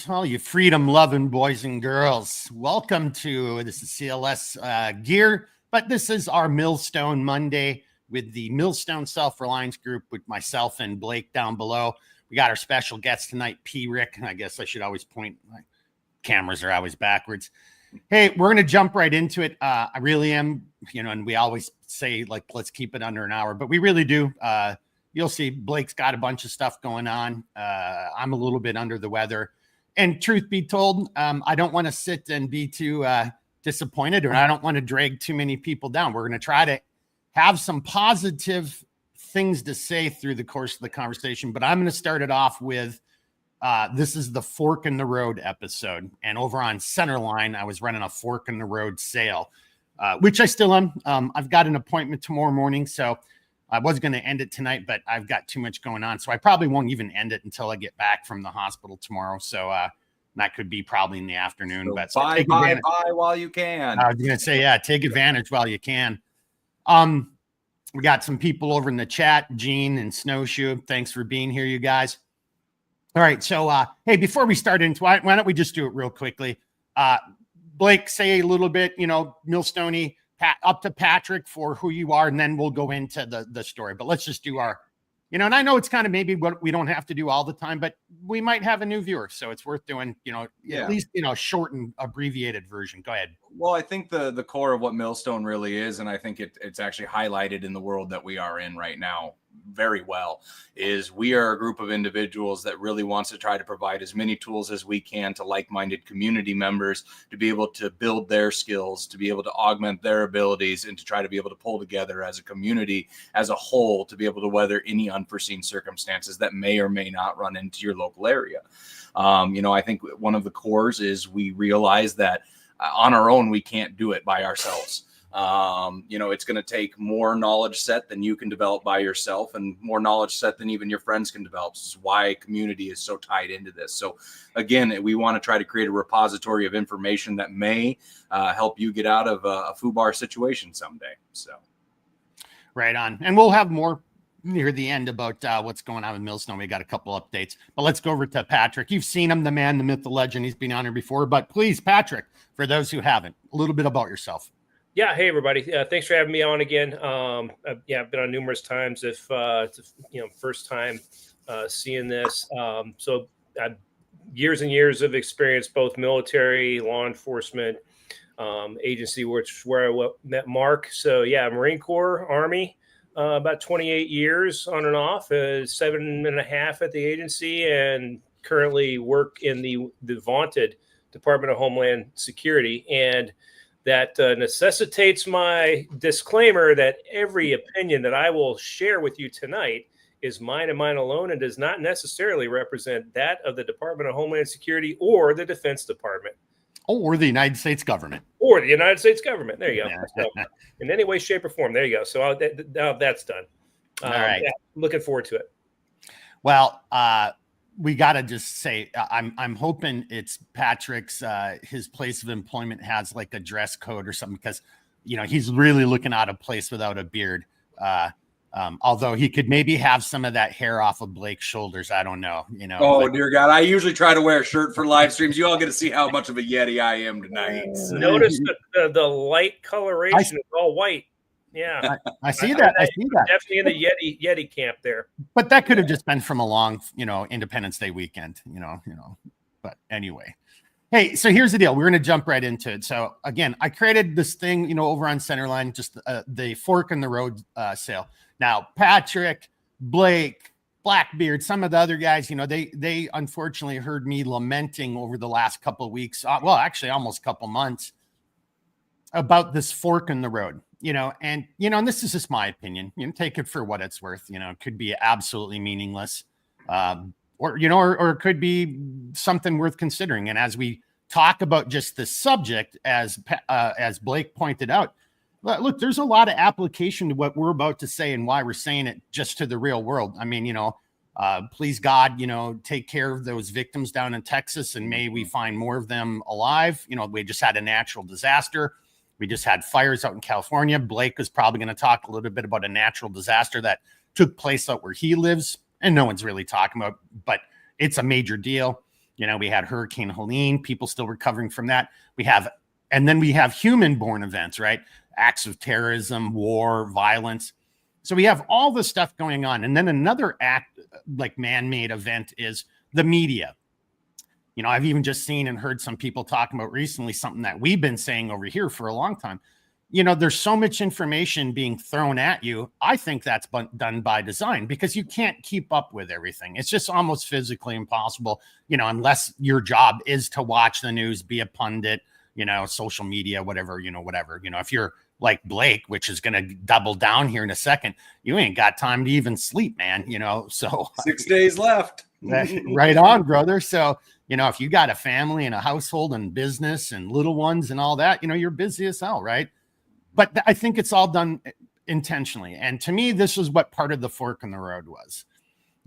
all you freedom-loving boys and girls. Welcome to, this is CLS gear, but this is our Millstone Monday with the Millstone Self-Reliance Group with myself and Blake down below. We got our special guest tonight, P. Rick. I guess I should always point, my cameras are always backwards. Hey, we're going to jump right into it. I really am, and we always say, like, let's keep it under an hour, but we really do. You'll see Blake's got a bunch of stuff going on. I'm a little bit under the weather. And truth be told, I don't want to sit and be too disappointed, or I don't want to drag too many people down. We're going to try to have some positive things to say through the course of the conversation, but I'm going to start it off with, this is the Fork in the Road episode. And over on Centerline, I was running a Fork in the Road sale, which I still am. I've got an appointment tomorrow morning, so I was going to end it tonight, but I've got too much going on. So I probably won't even end it until I get back from the hospital tomorrow. So that could be probably in the afternoon. So but buy while you can. I was going to say, yeah, take advantage while you can. We got some people over in the chat, Gene and Snowshoe. Thanks for being here, you guys. All right. So, hey, before we start into it, why don't we just do it real quickly? Blake, say a little bit, Millstone-y, up to Patrick for who you are, and then we'll go into the story. But let's just do our, and I know it's kind of maybe what we don't have to do all the time, but we might have a new viewer, so it's worth doing, at least, short and abbreviated version. Go ahead. Well, I think the core of what Millstone really is, and I think it's actually highlighted in the world that we are in right now very well, is we are a group of individuals that really wants to try to provide as many tools as we can to like-minded community members to be able to build their skills, to be able to augment their abilities, and to try to be able to pull together as a community as a whole to be able to weather any unforeseen circumstances that may or may not run into your local area. I think one of the cores is we realize that on our own, we can't do it by ourselves. It's going to take more knowledge set than you can develop by yourself, and more knowledge set than even your friends can develop. This is why community is so tied into this. So again, we want to try to create a repository of information that may help you get out of a FUBAR situation someday. So right on. And we'll have more near the end about what's going on with Millstone. We got a couple updates, but let's go over to Patrick. You've seen him, the man, the myth, the legend. He's been on here before, but please, Patrick, for those who haven't, a little bit about yourself. Yeah. Hey, everybody. Thanks for having me on again. I've been on numerous times. If it's first time seeing this. So I've years and years of experience, both military, law enforcement, agency, where I met Mark. So yeah, Marine Corps, Army, about 28 years on and off, 7.5 at the agency, and currently work in the vaunted Department of Homeland Security. And that necessitates my disclaimer that every opinion that I will share with you tonight is mine and mine alone, and does not necessarily represent that of the Department of Homeland Security or the Defense Department. Or the United States government. Or the United States government. There you go. So, in any way, shape, or form. There you go. So now that's done. All right. Yeah, looking forward to it. Well, we got to just say, I'm hoping it's Patrick's, his place of employment has like a dress code or something, because, he's really looking out of place without a beard. Although he could maybe have some of that hair off of Blake's shoulders. I don't know, Oh, dear God. I usually try to wear a shirt for live streams. You all get to see how much of a Yeti I am tonight. Notice the light coloration is all white. Yeah, I see that. I see that. Definitely in the Yeti camp there. But that could have just been from a long, Independence Day weekend, But anyway, hey, so here's the deal. We're going to jump right into it. So again, I created this thing, over on Centerline, just the Fork in the Road sale. Now, Patrick, Blake, Blackbeard, some of the other guys, they unfortunately heard me lamenting over the last couple of weeks. Well, actually, almost a couple months about this fork in the road. And this is just my opinion. Take it for what it's worth. It could be absolutely meaningless, or it could be something worth considering. And as we talk about just the subject, as Blake pointed out, look, there's a lot of application to what we're about to say and why we're saying it just to the real world. I mean, please God, take care of those victims down in Texas, and may we find more of them alive. We just had a natural disaster. We just had fires out in California. Blake is probably going to talk a little bit about a natural disaster that took place out where he lives, and no one's really talking about, but it's a major deal. We had Hurricane Helene, people still recovering from that. And then we have human-born events, right? Acts of terrorism, war, violence. So we have all this stuff going on. And then another man-made event is the media. I've even just seen and heard some people talking about recently something that we've been saying over here for a long time. There's so much information being thrown at you. I think that's done by design because you can't keep up with everything. It's just almost physically impossible, unless your job is to watch the news, be a pundit, social media, whatever. If you're like Blake, which is going to double down here in a second, you ain't got time to even sleep, man. So 6 days left. Right on, brother. So, if you got a family and a household and business and little ones and all that, you're busy as hell, right? But I think it's all done intentionally. And to me, this is what part of the fork in the road was.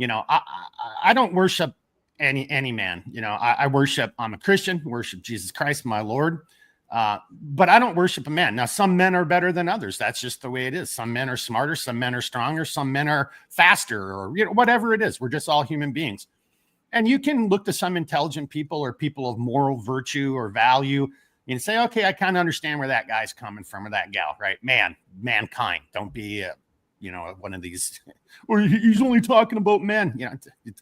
I don't worship any man. I'm a Christian, worship Jesus Christ, my Lord. But I don't worship a man. Now, some men are better than others. That's just the way it is. Some men are smarter, some men are stronger, some men are faster, or whatever it is. We're just all human beings. And you can look to some intelligent people or people of moral virtue or value and say, okay, I kind of understand where that guy's coming from or that gal, right? Mankind. Don't be, one of these, or he's only talking about men.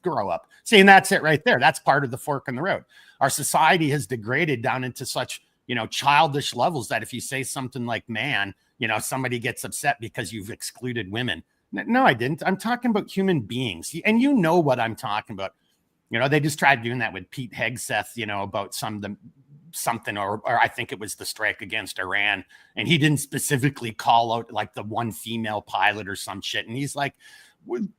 Grow up. See, and that's it right there. That's part of the fork in the road. Our society has degraded down into such, childish levels that if you say something like man, somebody gets upset because you've excluded women. No, I didn't. I'm talking about human beings. And you know what I'm talking about. They just tried doing that with Pete Hegseth, about something, or I think it was the strike against Iran. And he didn't specifically call out like the one female pilot or some shit. And he's like,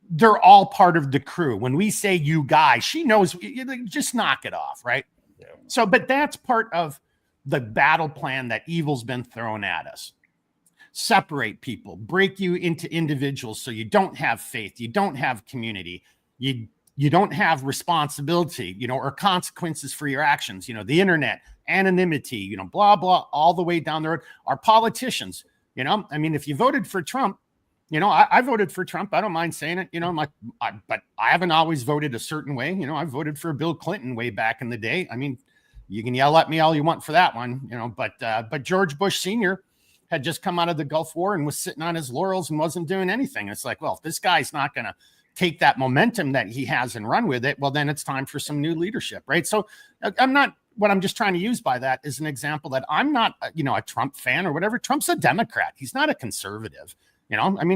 they're all part of the crew. When we say you guys, she knows, just knock it off. Right. Yeah. So, but that's part of the battle plan that evil's been thrown at us. Separate people, break you into individuals so you don't have faith, you don't have community, you don't have responsibility, or consequences for your actions. The internet, anonymity, blah, blah, all the way down the road. Our politicians, if you voted for Trump, I voted for Trump. I don't mind saying it, but I haven't always voted a certain way. I voted for Bill Clinton way back in the day. You can yell at me all you want for that one, but George Bush Sr. had just come out of the Gulf War and was sitting on his laurels and wasn't doing anything. It's like, well, if this guy's not going to take that momentum that he has and run with it, well, then it's time for some new leadership, right? So what I'm just trying to use by that is an example that I'm not, a Trump fan or whatever. Trump's a Democrat. He's not a conservative,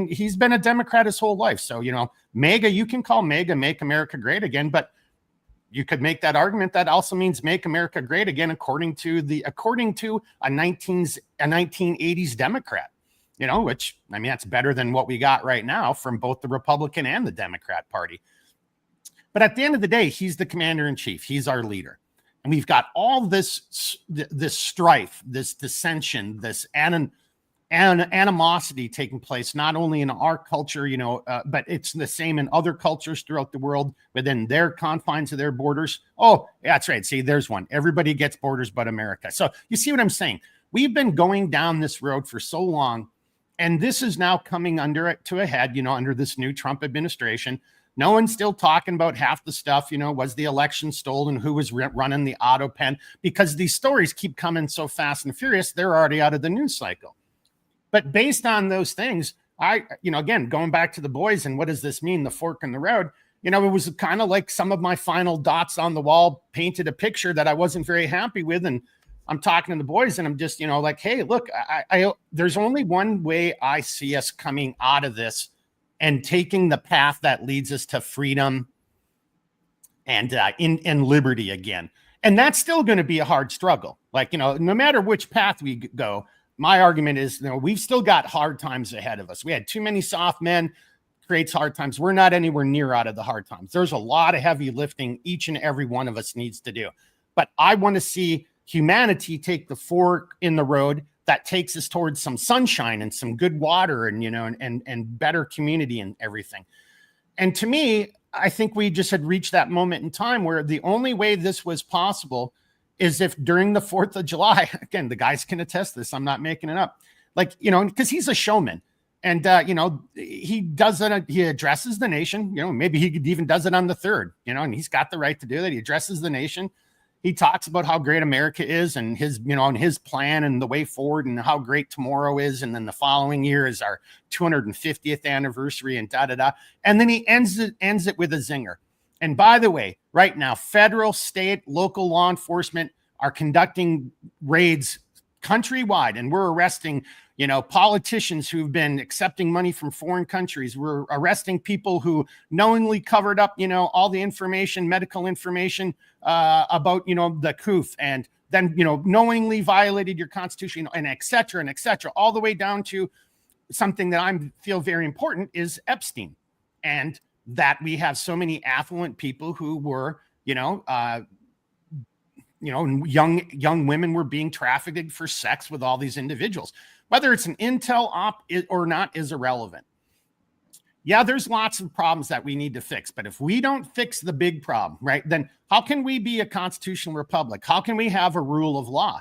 he's been a Democrat his whole life. So, MAGA, you can call MAGA Make America Great Again, but you could make that argument that also means Make America Great Again, according to a 1980s Democrat. Which, that's better than what we got right now from both the Republican and the Democrat Party. But at the end of the day, he's the commander in chief. He's our leader. And we've got all this strife, this dissension, this animosity taking place, not only in our culture, but it's the same in other cultures throughout the world within their confines of their borders. Oh, that's right. See, there's one. Everybody gets borders but America. So you see what I'm saying? We've been going down this road for so long. And this is now coming to a head, under this new Trump administration. No one's still talking about half the stuff, was the election stolen, who was running the auto pen, because these stories keep coming so fast and furious, they're already out of the news cycle. But based on those things, again, going back to the boys and what does this mean, the fork in the road, it was kind of like some of my final dots on the wall painted a picture that I wasn't very happy with. And I'm talking to the boys and I'm just, like, hey, look, I there's only one way I see us coming out of this and taking the path that leads us to freedom and in liberty again. And that's still going to be a hard struggle. Like, no matter which path we go, my argument is, we've still got hard times ahead of us. We had too many soft men, creates hard times. We're not anywhere near out of the hard times. There's a lot of heavy lifting each and every one of us needs to do. But I want to see humanity take the fork in the road that takes us towards some sunshine and some good water and, and better community and everything. And to me, I think we just had reached that moment in time where the only way this was possible is if during the 4th of July, again, the guys can attest this, I'm not making it up. Like, because he's a showman. And, he does it. He addresses the nation. Maybe he even does it on the 3rd, and he's got the right to do that. He addresses the nation. He talks about how great America is and his, and his plan and the way forward and how great tomorrow is. And then the following year is our 250th anniversary and da-da-da. And then he ends it with a zinger. And by the way, right now, federal, state, local law enforcement are conducting raids countrywide, and we're arresting politicians who've been accepting money from foreign countries. We're arresting people who knowingly covered up, all the information, medical information about, the COOF, and then, knowingly violated your constitution, and et cetera, all the way down to something that I feel very important is Epstein, and that we have so many affluent people who were, young women were being trafficked for sex with all these individuals. Whether it's an intel op or not is irrelevant. Yeah, there's lots of problems that we need to fix, but if we don't fix the big problem, right, then how can we be a constitutional republic? How can we have a rule of law?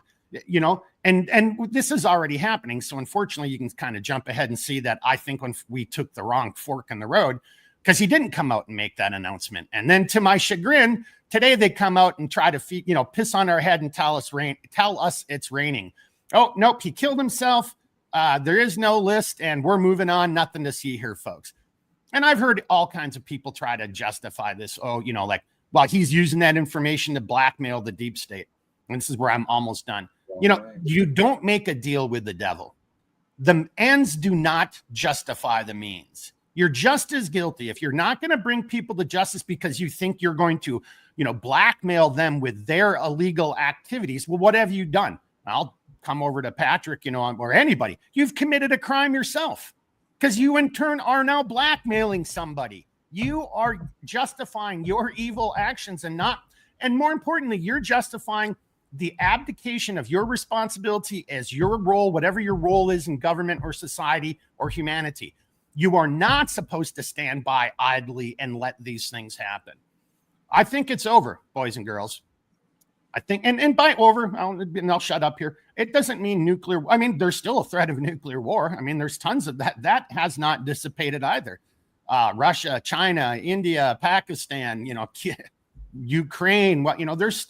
And this is already happening. So unfortunately, you can kind of jump ahead and see that I think when we took the wrong fork in the road, because he didn't come out and make that announcement. And then to my chagrin, today they come out and try to piss on our head and tell us it's raining. Oh, nope, he killed himself. There is no list, and we're moving on. Nothing to see here, folks. And I've heard all kinds of people try to justify this. Oh, he's using that information to blackmail the deep state. And this is where I'm almost done. You don't make a deal with the devil. The ends do not justify the means. You're just as guilty if you're not going to bring people to justice because you think you're going to, blackmail them with their illegal activities. Well, what have you done? I'll come over to Patrick, or anybody. You've committed a crime yourself because you in turn are now blackmailing somebody. You are justifying your evil actions and more importantly, you're justifying the abdication of your responsibility as your role, whatever your role is in government or society or humanity. You are not supposed to stand by idly and let these things happen. I think it's over, boys and girls. I think, and by over, I'll shut up here. It doesn't mean nuclear. I mean, there's still a threat of nuclear war. I mean, there's tons of that. That has not dissipated either. Russia, China, India, Pakistan, Ukraine,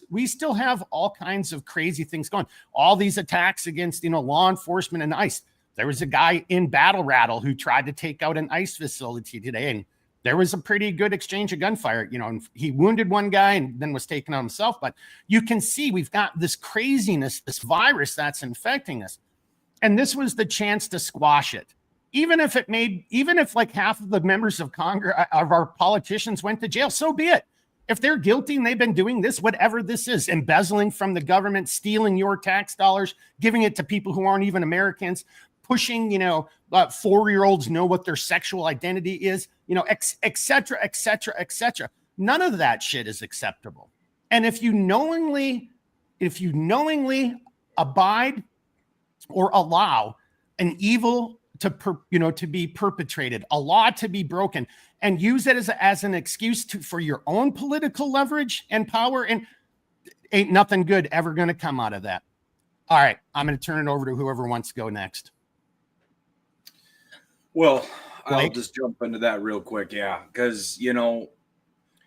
we still have all kinds of crazy things going. All these attacks against, law enforcement and ICE. There was a guy in Battle Rattle who tried to take out an ICE facility today, and there was a pretty good exchange of gunfire, and he wounded one guy and then was taken out himself. But you can see we've got this craziness, this virus that's infecting us. And this was the chance to squash it. Even if like half of the members of Congress, of our politicians went to jail, so be it. If they're guilty and they've been doing this, whatever this is, embezzling from the government, stealing your tax dollars, giving it to people who aren't even Americans, pushing, 4-year-olds know what their sexual identity is, et cetera, et cetera, et cetera. None of that shit is acceptable. And if you knowingly abide or allow an evil to be perpetrated, a law to be broken, and use it as an excuse for your own political leverage and power, and ain't nothing good ever going to come out of that. All right, I'm going to turn it over to whoever wants to go next. Well, I'll just jump into that real quick. Yeah. Because,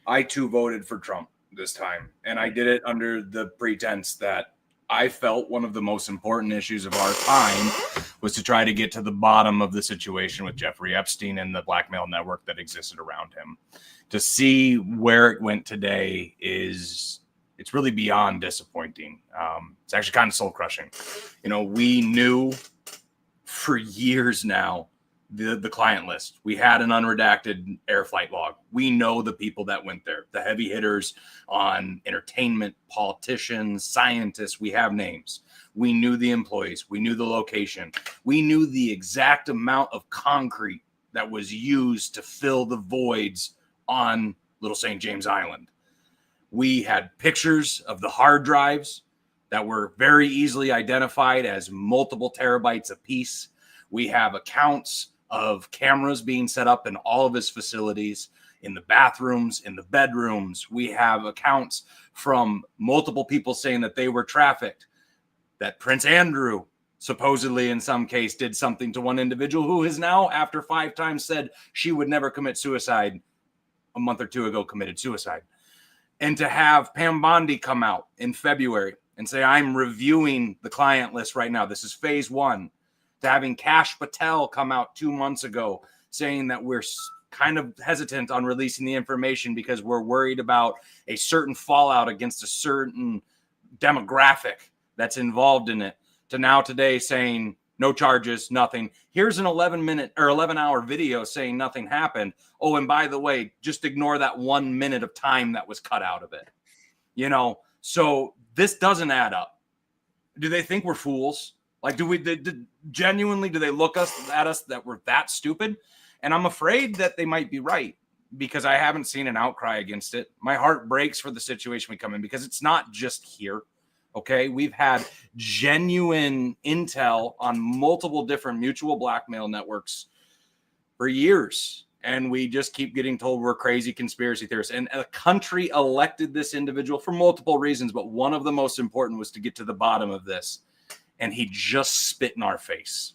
I too voted for Trump this time, and I did it under the pretense that I felt one of the most important issues of our time was to try to get to the bottom of the situation with Jeffrey Epstein and the blackmail network that existed around him. To see where it went today it's really beyond disappointing. It's actually kind of soul crushing. We knew for years now the client list. We had an unredacted air flight log. We know the people that went there, the heavy hitters on entertainment, politicians, scientists. We have names. We knew the employees. We knew the location. We knew the exact amount of concrete that was used to fill the voids on Little St. James Island. We had pictures of the hard drives that were very easily identified as multiple terabytes apiece. We have accounts of cameras being set up in all of his facilities, in the bathrooms, in the bedrooms. We have accounts from multiple people saying that they were trafficked, that Prince Andrew supposedly in some case did something to one individual who has now, after 5 times, said she would never commit suicide, a month or 2 ago committed suicide. And to have Pam Bondi come out in February and say, I'm reviewing the client list right now, this is phase 1, to having Kash Patel come out 2 months ago saying that we're kind of hesitant on releasing the information because we're worried about a certain fallout against a certain demographic that's involved in it, to now today saying no charges, nothing. Here's an 11-minute or 11-hour video saying nothing happened. Oh, and by the way, just ignore that 1 minute of time that was cut out of it. You know, so this doesn't add up. Do they think we're fools? Like, genuinely, do they look at us that we're that stupid? And I'm afraid that they might be right, because I haven't seen an outcry against it. My heart breaks for the situation we come in, because it's not just here. Okay, we've had genuine intel on multiple different mutual blackmail networks for years, and we just keep getting told we're crazy conspiracy theorists. And a country elected this individual for multiple reasons, but one of the most important was to get to the bottom of this, and he just spit in our face.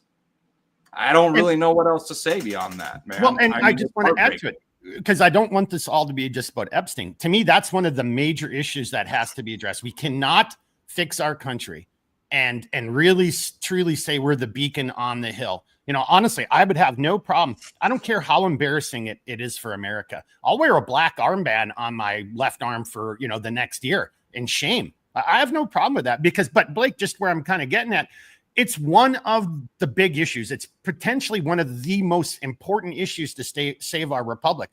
I don't really know what else to say beyond that, man. Well, and I just want to add to it, because I don't want this all to be just about Epstein. To me, that's one of the major issues that has to be addressed. We cannot fix our country and really truly say we're the beacon on the hill. You know, honestly, I would have no problem. I don't care how embarrassing it is for America. I'll wear a black armband on my left arm for, you know, the next year in shame. I have no problem with that, because, but Blake, just where I'm kind of getting at, it's one of the big issues. It's potentially one of the most important issues to save our republic.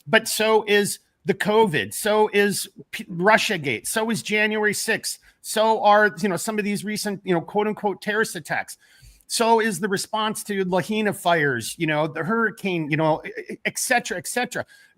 But so is the COVID, so is Russiagate, so is January 6th, so are, you know, some of these recent, you know, quote unquote terrorist attacks. So is the response to Lahaina fires, you know, the hurricane, you know, et cetera,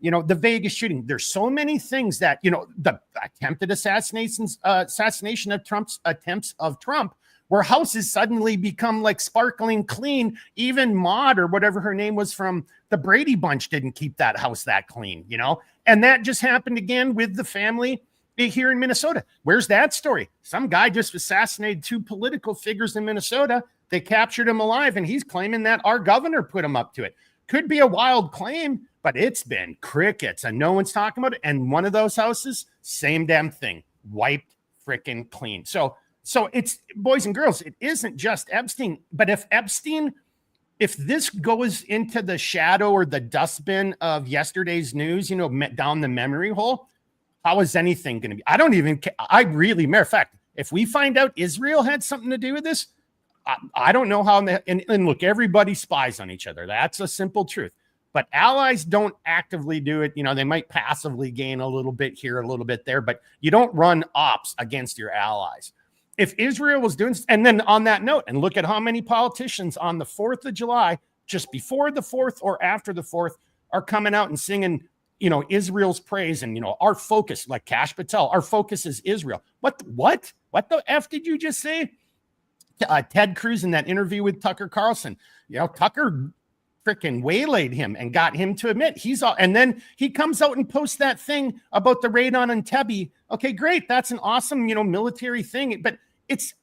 you know, the Vegas shooting. There's so many things that, you know, the attempted assassination of Trump's attempts of Trump, where houses suddenly become like sparkling clean. Even Maud, or whatever her name was from the Brady Bunch, didn't keep that house that clean, you know? And that just happened again with the family here in Minnesota. Where's that story? Some guy just assassinated 2 political figures in Minnesota. They captured him alive, and he's claiming that our governor put him up to it. Could be a wild claim, but it's been crickets, and no one's talking about it. And one of those houses, same damn thing, wiped freaking clean. So it's, boys and girls, it isn't just Epstein. But if this goes into the shadow or the dustbin of yesterday's news, you know, down the memory hole, how is anything going to be? I don't even care. Matter of fact, if we find out Israel had something to do with this, I don't know how. And look, everybody spies on each other. That's a simple truth. But allies don't actively do it. You know, they might passively gain a little bit here, a little bit there, but you don't run ops against your allies. If Israel was doing, and then on that note, and look at how many politicians on the 4th of July, just before the 4th or after the 4th, are coming out and singing, you know, Israel's praise. And, you know, our focus, like Kash Patel, our focus is Israel. What the F did you just say? Ted Cruz in that interview with Tucker Carlson, you know, Tucker freaking waylaid him and got him to admit he's all, and then he comes out and posts that thing about the raid on Entebbe. Okay, great. That's an awesome, you know, military thing, but it's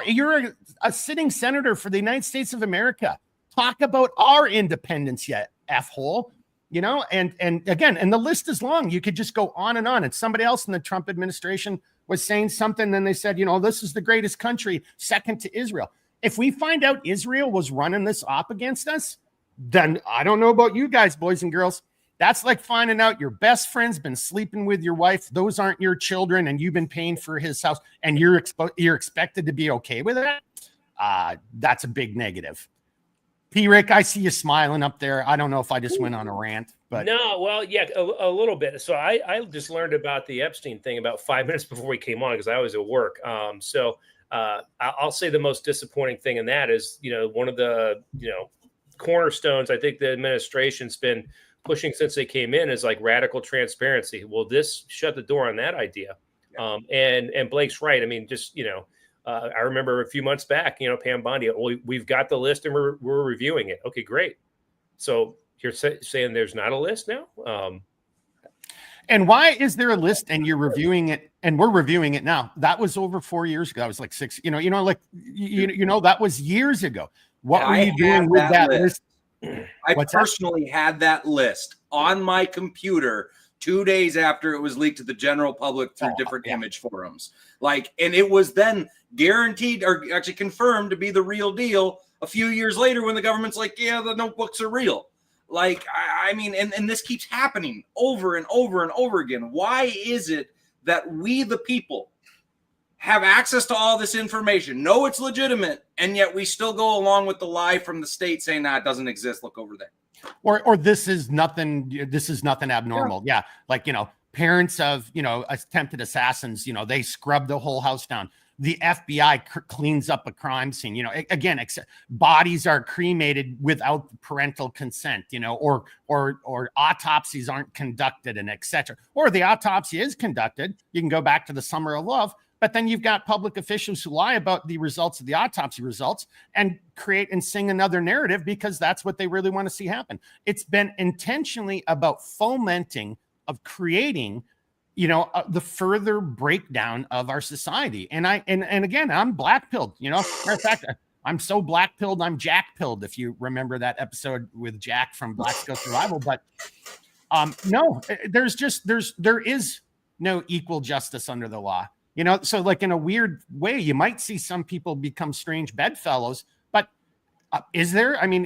you're a sitting senator for the United States of America. Talk about our independence yet, F-hole, you know, and again, and the list is long. You could just go on. And somebody else in the Trump administration was saying something, and they said, you know, this is the greatest country, second to Israel. If we find out Israel was running this op against us, then I don't know about you guys, boys and girls. That's like finding out your best friend's been sleeping with your wife. Those aren't your children, and you've been paying for his house, and you're expected to be okay with that. That's a big negative. P. Rick, I see you smiling up there. I don't know if I just went on a rant, but no, well, yeah, a little bit. So I just learned about the Epstein thing about 5 minutes before we came on, because I was at work. I'll say the most disappointing thing in that is, you know, one of the, you know, cornerstones I think the administration's been pushing since they came in is like radical transparency. Well, this shut the door on that idea. And Blake's right. I mean, just, you know, I remember a few months back, you know, Pam Bondi, we've got the list and we're reviewing it. Okay, great. So you're saying there's not a list now? And why is there a list and you're reviewing it and we're reviewing it now? That was over 4 years ago. That was like 6, like, that was years ago. What were you doing with that list? I personally had that list on my computer 2 days after it was leaked to the general public through different image forums. And it was then guaranteed or actually confirmed to be the real deal a few years later when the government's like, yeah, the notebooks are real. I mean, and this keeps happening over and over and over again. Why is it that we, the people, have access to all this information, know it's legitimate, and yet we still go along with the lie from the state saying, it doesn't exist, look over there? Or this is nothing abnormal. Yeah. Parents of, attempted assassins, they scrub the whole house down. The FBI cleans up a crime scene, again, bodies are cremated without parental consent, or autopsies aren't conducted and etc. Or the autopsy is conducted. You can go back to the Summer of Love, but then you've got public officials who lie about the results of the autopsy results and create and sing another narrative because that's what they really want to see happen. It's been intentionally about fomenting of creating the further breakdown of our society. And again, I'm black-pilled, matter of fact, I'm so black-pilled, I'm jack-pilled, if you remember that episode with Jack from Black Scale Survival. But no, there is no equal justice under the law. So like in a weird way, you might see some people become strange bedfellows, but is there? I mean,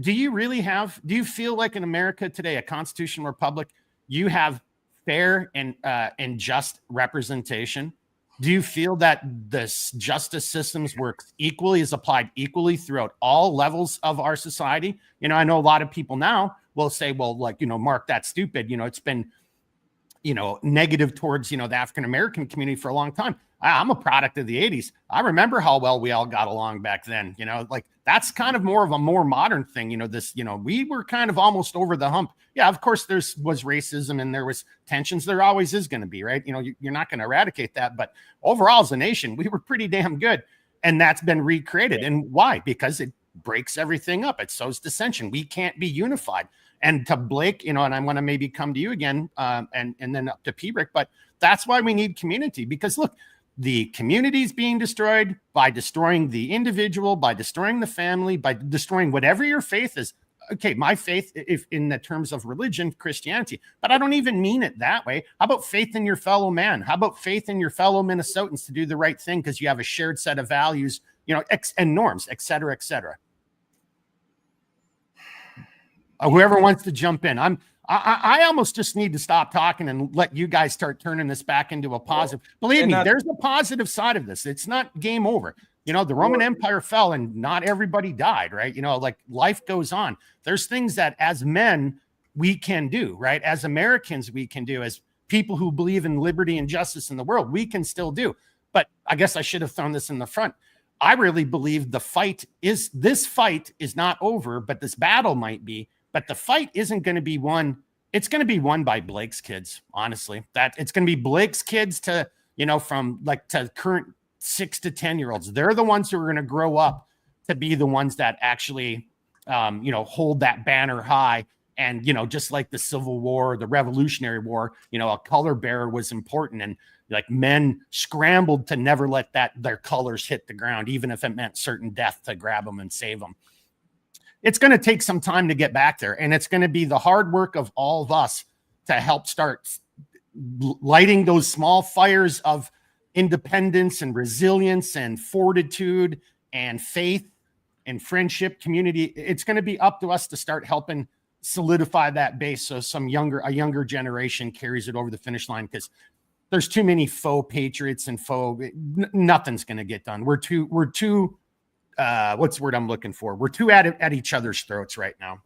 do you feel like in America today, a constitutional republic, you have fair and just representation? Do you feel that this justice systems works equally, is applied equally throughout all levels of our society? I know a lot of people now will say, well, Mark, that's stupid. It's been, negative towards, the African-American community for a long time. I'm a product of the 80s. I remember how well we all got along back then, that's kind of more of a more modern thing. We were kind of almost over the hump. Yeah, of course was racism and there was tensions. There always is going to be, right? You're not going to eradicate that, but overall as a nation, we were pretty damn good. And that's been recreated. And why? Because it breaks everything up. It sows dissension. We can't be unified. And to Blake, and I want to maybe come to you again and then up to P-Rick, but that's why we need community, because look, the community is being destroyed by destroying the individual, by destroying the family, by destroying whatever your faith is. Okay, my faith, if in the terms of religion, Christianity, but I don't even mean it that way. How about faith in your fellow man? How about faith in your fellow Minnesotans to do the right thing because you have a shared set of values, and norms, et cetera, et cetera. Whoever wants to jump in, I almost just need to stop talking and let you guys start turning this back into a positive. Believe me, there's a positive side of this. It's not game over. The Roman Empire fell and not everybody died, right? Life goes on. There's things that as men we can do, right? As Americans we can do, as people who believe in liberty and justice in the world, we can still do. But I guess I should have thrown this in the front. I really believe this fight is not over, but this battle might be. But the fight isn't going to be won. It's going to be won by Blake's kids, honestly. That it's going to be Blake's kids to, from to current 6 to 10-year-olds. They're the ones who are going to grow up to be the ones that actually, hold that banner high. And, just like the Civil War, the Revolutionary War, a color bearer was important. And men scrambled to never let their colors hit the ground, even if it meant certain death to grab them and save them. It's going to take some time to get back there. And it's going to be the hard work of all of us to help start lighting those small fires of independence and resilience and fortitude and faith and friendship, community. It's going to be up to us to start helping solidify that base. So a younger generation carries it over the finish line, because there's too many faux patriots and nothing's going to get done. We're too what's the word I'm looking for? We're too at each other's throats right now.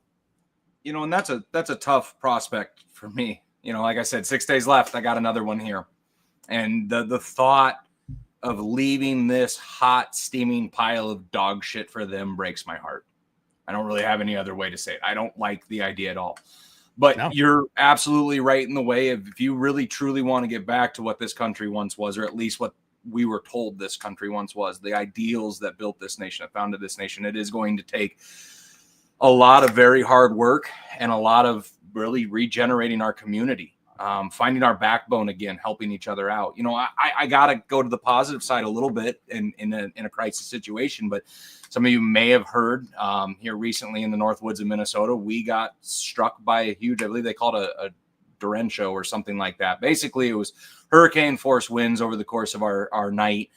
And that's a tough prospect for me. Like I said, 6 days left. I got another one here. And the thought of leaving this hot, steaming pile of dog shit for them breaks my heart. I don't really have any other way to say it. I don't like the idea at all. But no. You're absolutely right in the way of, if you really truly want to get back to what this country once was, or at least what we were told this country once was, the ideals that built this nation, that founded this nation, it is going to take a lot of very hard work and a lot of really regenerating our community. finding our backbone again, helping each other out. I got to go to the positive side a little bit in a crisis situation, but some of you may have heard here recently in the North Woods of Minnesota, we got struck by a huge, I believe they called a derecho or something like that. Basically, it was hurricane force winds over the course of our night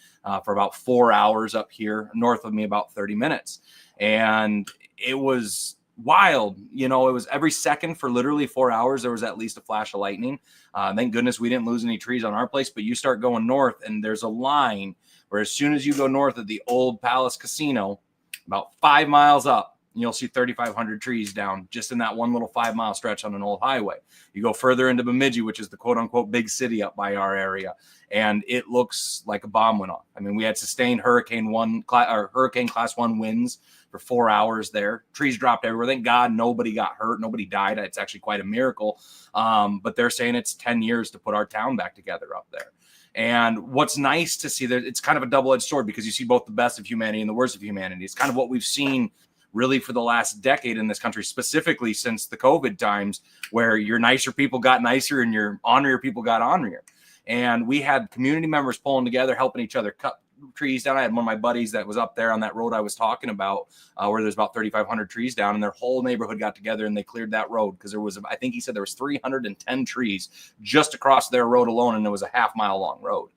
for about 4 hours up here, north of me about 30 minutes. And it was wild. It was every second for literally 4 hours. There was at least a flash of lightning. Thank goodness we didn't lose any trees on our place, but you start going north and there's a line where as soon as you go north of the old Palace Casino, about 5 miles up, you'll see 3,500 trees down just in that one little 5 mile stretch on an old highway. You go further into Bemidji, which is the quote unquote big city up by our area, and it looks like a bomb went off. I mean, we had sustained hurricane class 1 winds for 4 hours there. Trees dropped everywhere. Thank God nobody got hurt. Nobody died. It's actually quite a miracle. But they're saying it's 10 years to put our town back together up there. And what's nice to see that it's kind of a double-edged sword because you see both the best of humanity and the worst of humanity. It's kind of what we've seen really for the last decade in this country, specifically since the COVID times, where your nicer people got nicer and your honorier people got honorier. And we had community members pulling together, helping each other cut trees down. I had one of my buddies that was up there on that road I was talking about, where there's about 3,500 trees down, and their whole neighborhood got together and they cleared that road because there was, I think he said there was 310 trees just across their road alone, and it was a half-mile long road,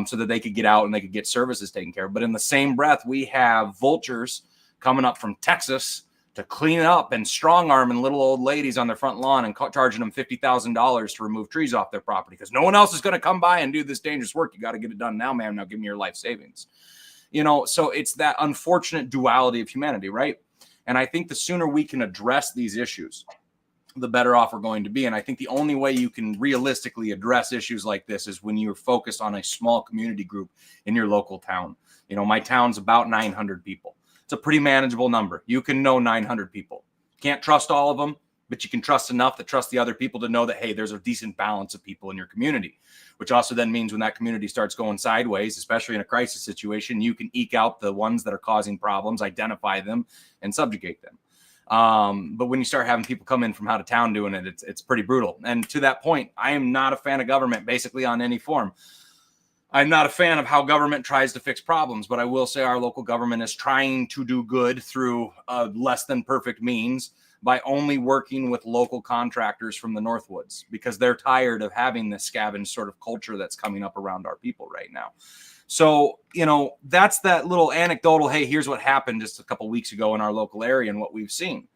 so that they could get out and they could get services taken care of. But in the same breath, we have vultures coming up from Texas to clean up and strong arming little old ladies on their front lawn and charging them $50,000 to remove trees off their property because no one else is going to come by and do this dangerous work. You got to get it done now, ma'am. Now give me your life savings. So it's that unfortunate duality of humanity, right? And I think the sooner we can address these issues, the better off we're going to be. And I think the only way you can realistically address issues like this is when you're focused on a small community group in your local town. My town's about 900 people. It's a pretty manageable number. You can know 900 people. Can't trust all of them, but you can trust enough that trust the other people to know that, hey, there's a decent balance of people in your community, which also then means when that community starts going sideways, especially in a crisis situation, you can eke out the ones that are causing problems, identify them, and subjugate them. But when you start having people come in from out of town doing it, it's pretty brutal. And to that point, I am not a fan of government basically on any form. I'm not a fan of how government tries to fix problems, but I will say our local government is trying to do good through less than perfect means by only working with local contractors from the Northwoods because they're tired of having this scavenge sort of culture that's coming up around our people right now. So, that's that little anecdotal, hey, here's what happened just a couple weeks ago in our local area and what we've seen.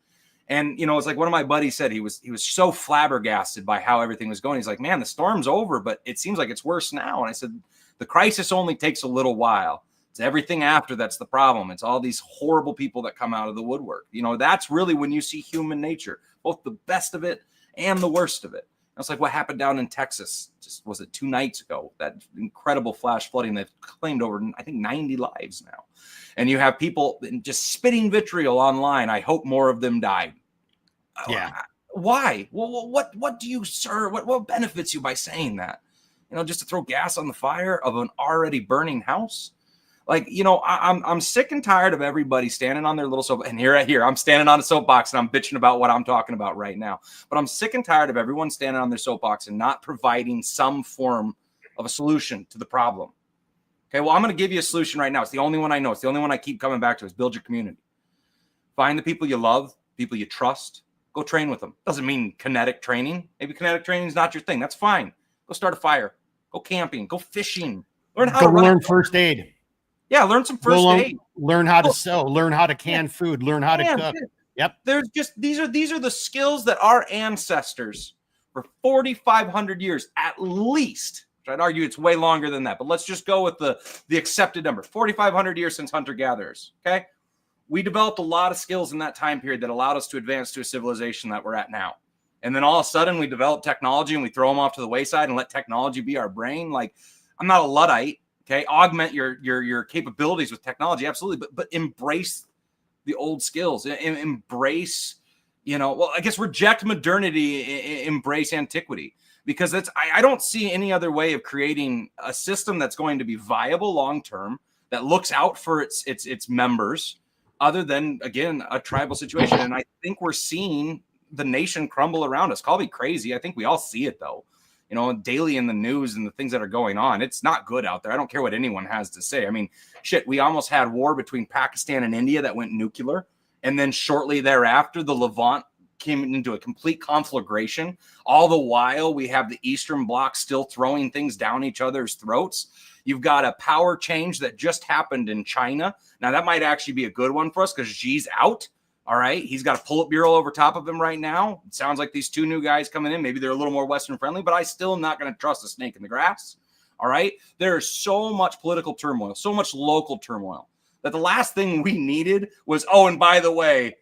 And, it's like one of my buddies said, he was so flabbergasted by how everything was going. He's like, man, the storm's over, but it seems like it's worse now. And I said, the crisis only takes a little while. It's everything after that's the problem. It's all these horrible people that come out of the woodwork. That's really when you see human nature, both the best of it and the worst of it. That's like what happened down in Texas. Just was it 2 nights ago? That incredible flash flooding that claimed over, I think, 90 lives now. And you have people just spitting vitriol online. I hope more of them died. Yeah. Why? Well, what do you, sir? What benefits you by saying that? Just to throw gas on the fire of an already burning house. Like, I'm sick and tired of everybody standing on their little soap. And here, I'm standing on a soapbox and I'm bitching about what I'm talking about right now. But I'm sick and tired of everyone standing on their soapbox and not providing some form of a solution to the problem. Okay, well, I'm going to give you a solution right now. It's the only one I know. It's the only one I keep coming back to is build your community. Find the people you love, people you trust. Go train with them. Doesn't mean kinetic training. Maybe kinetic training is not your thing. That's fine. Go start a fire. Go camping. Go fishing. Learn how to learn first aid. Yeah, learn some first aid. Learn how to sew. Learn how to can food. Learn how to cook. Yep. There's just these are the skills that our ancestors for 4,500 years at least. Which I'd argue it's way longer than that, but let's just go with the accepted number. 4,500 years since hunter-gatherers. Okay, we developed a lot of skills in that time period that allowed us to advance to a civilization that we're at now. And then all of a sudden we develop technology and we throw them off to the wayside and let technology be our brain. Like, I'm not a Luddite. Okay. Augment your capabilities with technology. Absolutely. But embrace the old skills, embrace, I guess reject modernity, embrace antiquity, because I don't see any other way of creating a system that's going to be viable long-term that looks out for its members other than, again, a tribal situation. And I think we're seeing the nation crumble around us. Call me crazy. I think we all see it, though. You know, daily in the news and the things that are going on. It's not good out there. I don't care what anyone has to say. I mean, shit, we almost had war between Pakistan and India that went nuclear. And then shortly thereafter, the Levant came into a complete conflagration. All the while, we have the Eastern Bloc still throwing things down each other's throats. You've got a power change that just happened in China. Now, that might actually be a good one for us because Xi's out. All right. He's got a Politburo over top of him right now. It sounds like these two new guys coming in. Maybe they're a little more Western friendly, but I still am not going to trust a snake in the grass. All right. There's so much political turmoil, so much local turmoil that the last thing we needed was, oh, and by the way,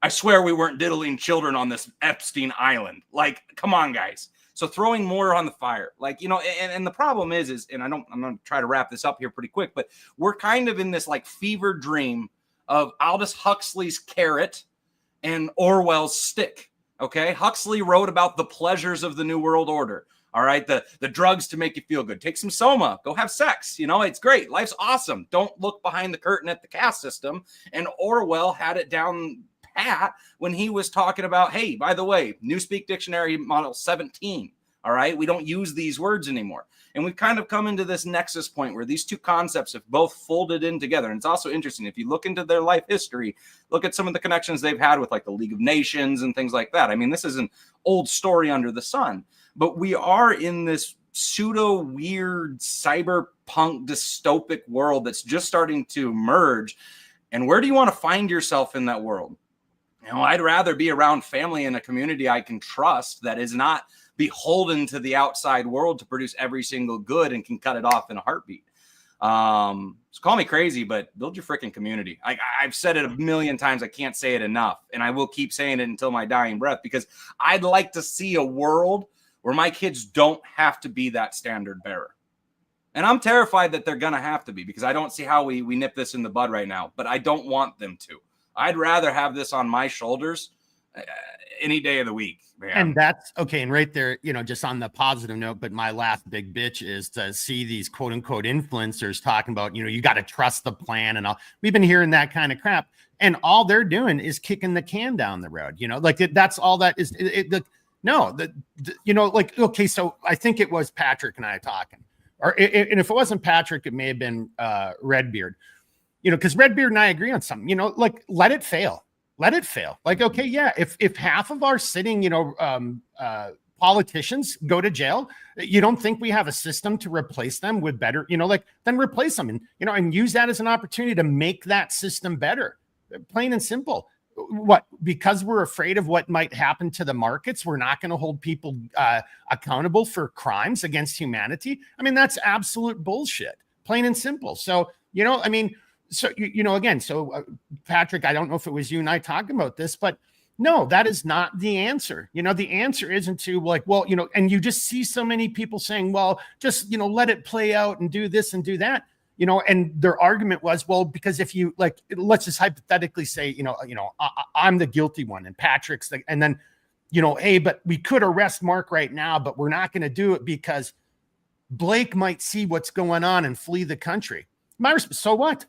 I swear we weren't diddling children on this Epstein Island. Like, come on, guys. So throwing more on the fire, like, you know, and the problem is, and I'm going to try to wrap this up here pretty quick, but we're kind of in this like fever dream of Aldous Huxley's carrot and Orwell's stick. Okay. Huxley wrote about the pleasures of the New World Order. All right. The drugs to make you feel good. Take some soma, go have sex. You know, it's great. Life's awesome. Don't look behind the curtain at the caste system. And Orwell had it down pat when he was talking about, hey, by the way, Newspeak Dictionary Model 17. All right. We don't use these words anymore. And we've kind of come into this nexus point where these two concepts have both folded in together. And it's also interesting. If you look into their life history, look at some of the connections they've had with like the League of Nations and things like that. I mean, this is an old story under the sun, but we are in this pseudo weird cyberpunk dystopic world that's just starting to emerge. And where do you want to find yourself in that world? You know, I'd rather be around family and a community I can trust that is not beholden to the outside world to produce every single good and can cut it off in a heartbeat. So call me crazy, but build your freaking community. I've said it a million times. I can't say it enough. And I will keep saying it until my dying breath, because I'd like to see a world where my kids don't have to be that standard bearer. And I'm terrified that they're going to have to be, because I don't see how we nip this in the bud right now, but I don't want them to. I'd rather have this on my shoulders any day of the week, man. And that's okay. And right there, you know, just on the positive note, but my last big bitch is to see these quote unquote influencers talking about, you know, you got to trust the plan and all. We've been hearing that kind of crap, and all they're doing is kicking the can down the road. You know, like that's all that is. You know, like, okay, so I think it was Patrick and I talking, and if it wasn't Patrick, it may have been Redbeard. You know, because Redbeard and I agree on something. You know, like let it fail. Let it fail. Like, okay, yeah, if half of our sitting, you know, politicians go to jail, you don't think we have a system to replace them with better, you know, like then replace them and, you know, and use that as an opportunity to make that system better. Plain and simple. What? Because we're afraid of what might happen to the markets, we're not going to hold people accountable for crimes against humanity. I mean, that's absolute bullshit. Plain and simple. So, you know, I mean, so, you know, again, so Patrick, I don't know if it was you and I talking about this, but no, that is not the answer. You know, the answer isn't to like, well, you know, and you just see so many people saying, well, just, you know, let it play out and do this and do that, you know, and their argument was, well, because if you like, let's just hypothetically say, you know, I'm the guilty one and Patrick's the, and then, you know, hey, but we could arrest Mark right now, but we're not going to do it because Blake might see what's going on and flee the country. So what?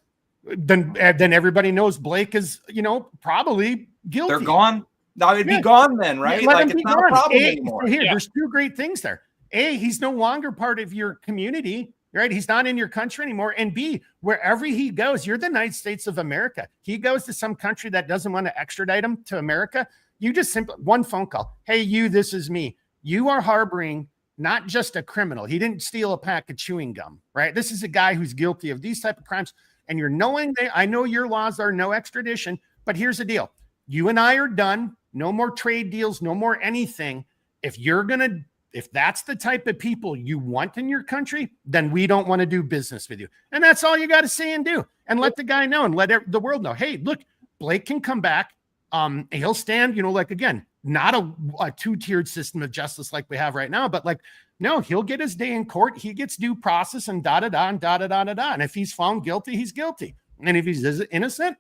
Then everybody knows Blake is, you know, probably guilty. They're gone. Now he'd be gone then, right? Yeah, like it's not a problem anymore. Here, there's two great things there. A, he's no longer part of your community, right? He's not in your country anymore. And B, wherever he goes, you're the United States of America. He goes to some country that doesn't want to extradite him to America. You just simply one phone call. Hey, you, this is me. You are harboring not just a criminal. He didn't steal a pack of chewing gum, right? This is a guy who's guilty of these type of crimes. And you're knowing I know your laws are no extradition, but here's the deal. You and I are done. No more trade deals, no more anything. If that's the type of people you want in your country, then we don't want to do business with you. And that's all you got to say and do. And let the guy know and let the world know. Hey, look, Blake can come back. He'll stand, you know, like, again, not a two-tiered system of justice like we have right now, but like, no, he'll get his day in court. He gets due process and da-da-da and da-da-da-da-da. And if he's found guilty, he's guilty. And if he's innocent,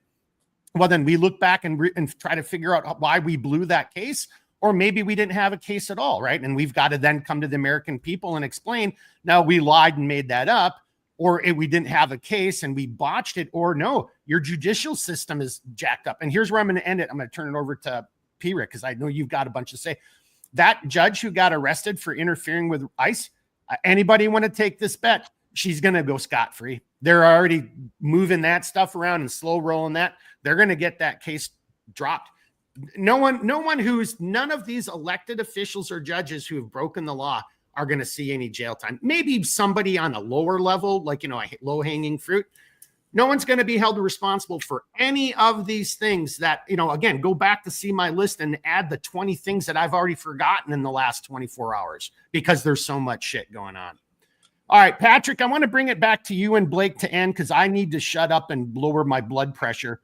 well, then we look back and try to figure out why we blew that case, or maybe we didn't have a case at all, right? And we've got to then come to the American people and explain, no, we lied and made that up, or we didn't have a case and we botched it, or no, your judicial system is jacked up. And here's where I'm going to end it. I'm going to turn it over to P-Rick, because I know you've got a bunch to say. That judge who got arrested for interfering with ICE, anybody want to take this bet? She's going to go scot-free. They're already moving that stuff around and slow rolling that. They're going to get that case dropped. None of these elected officials or judges who have broken the law are going to see any jail time. Maybe somebody on a lower level, like, a low-hanging fruit. No one's going to be held responsible for any of these things that, again, go back to see my list and add the 20 things that I've already forgotten in the last 24 hours because there's so much shit going on. All right, Patrick, I want to bring it back to you and Blake to end because I need to shut up and lower my blood pressure.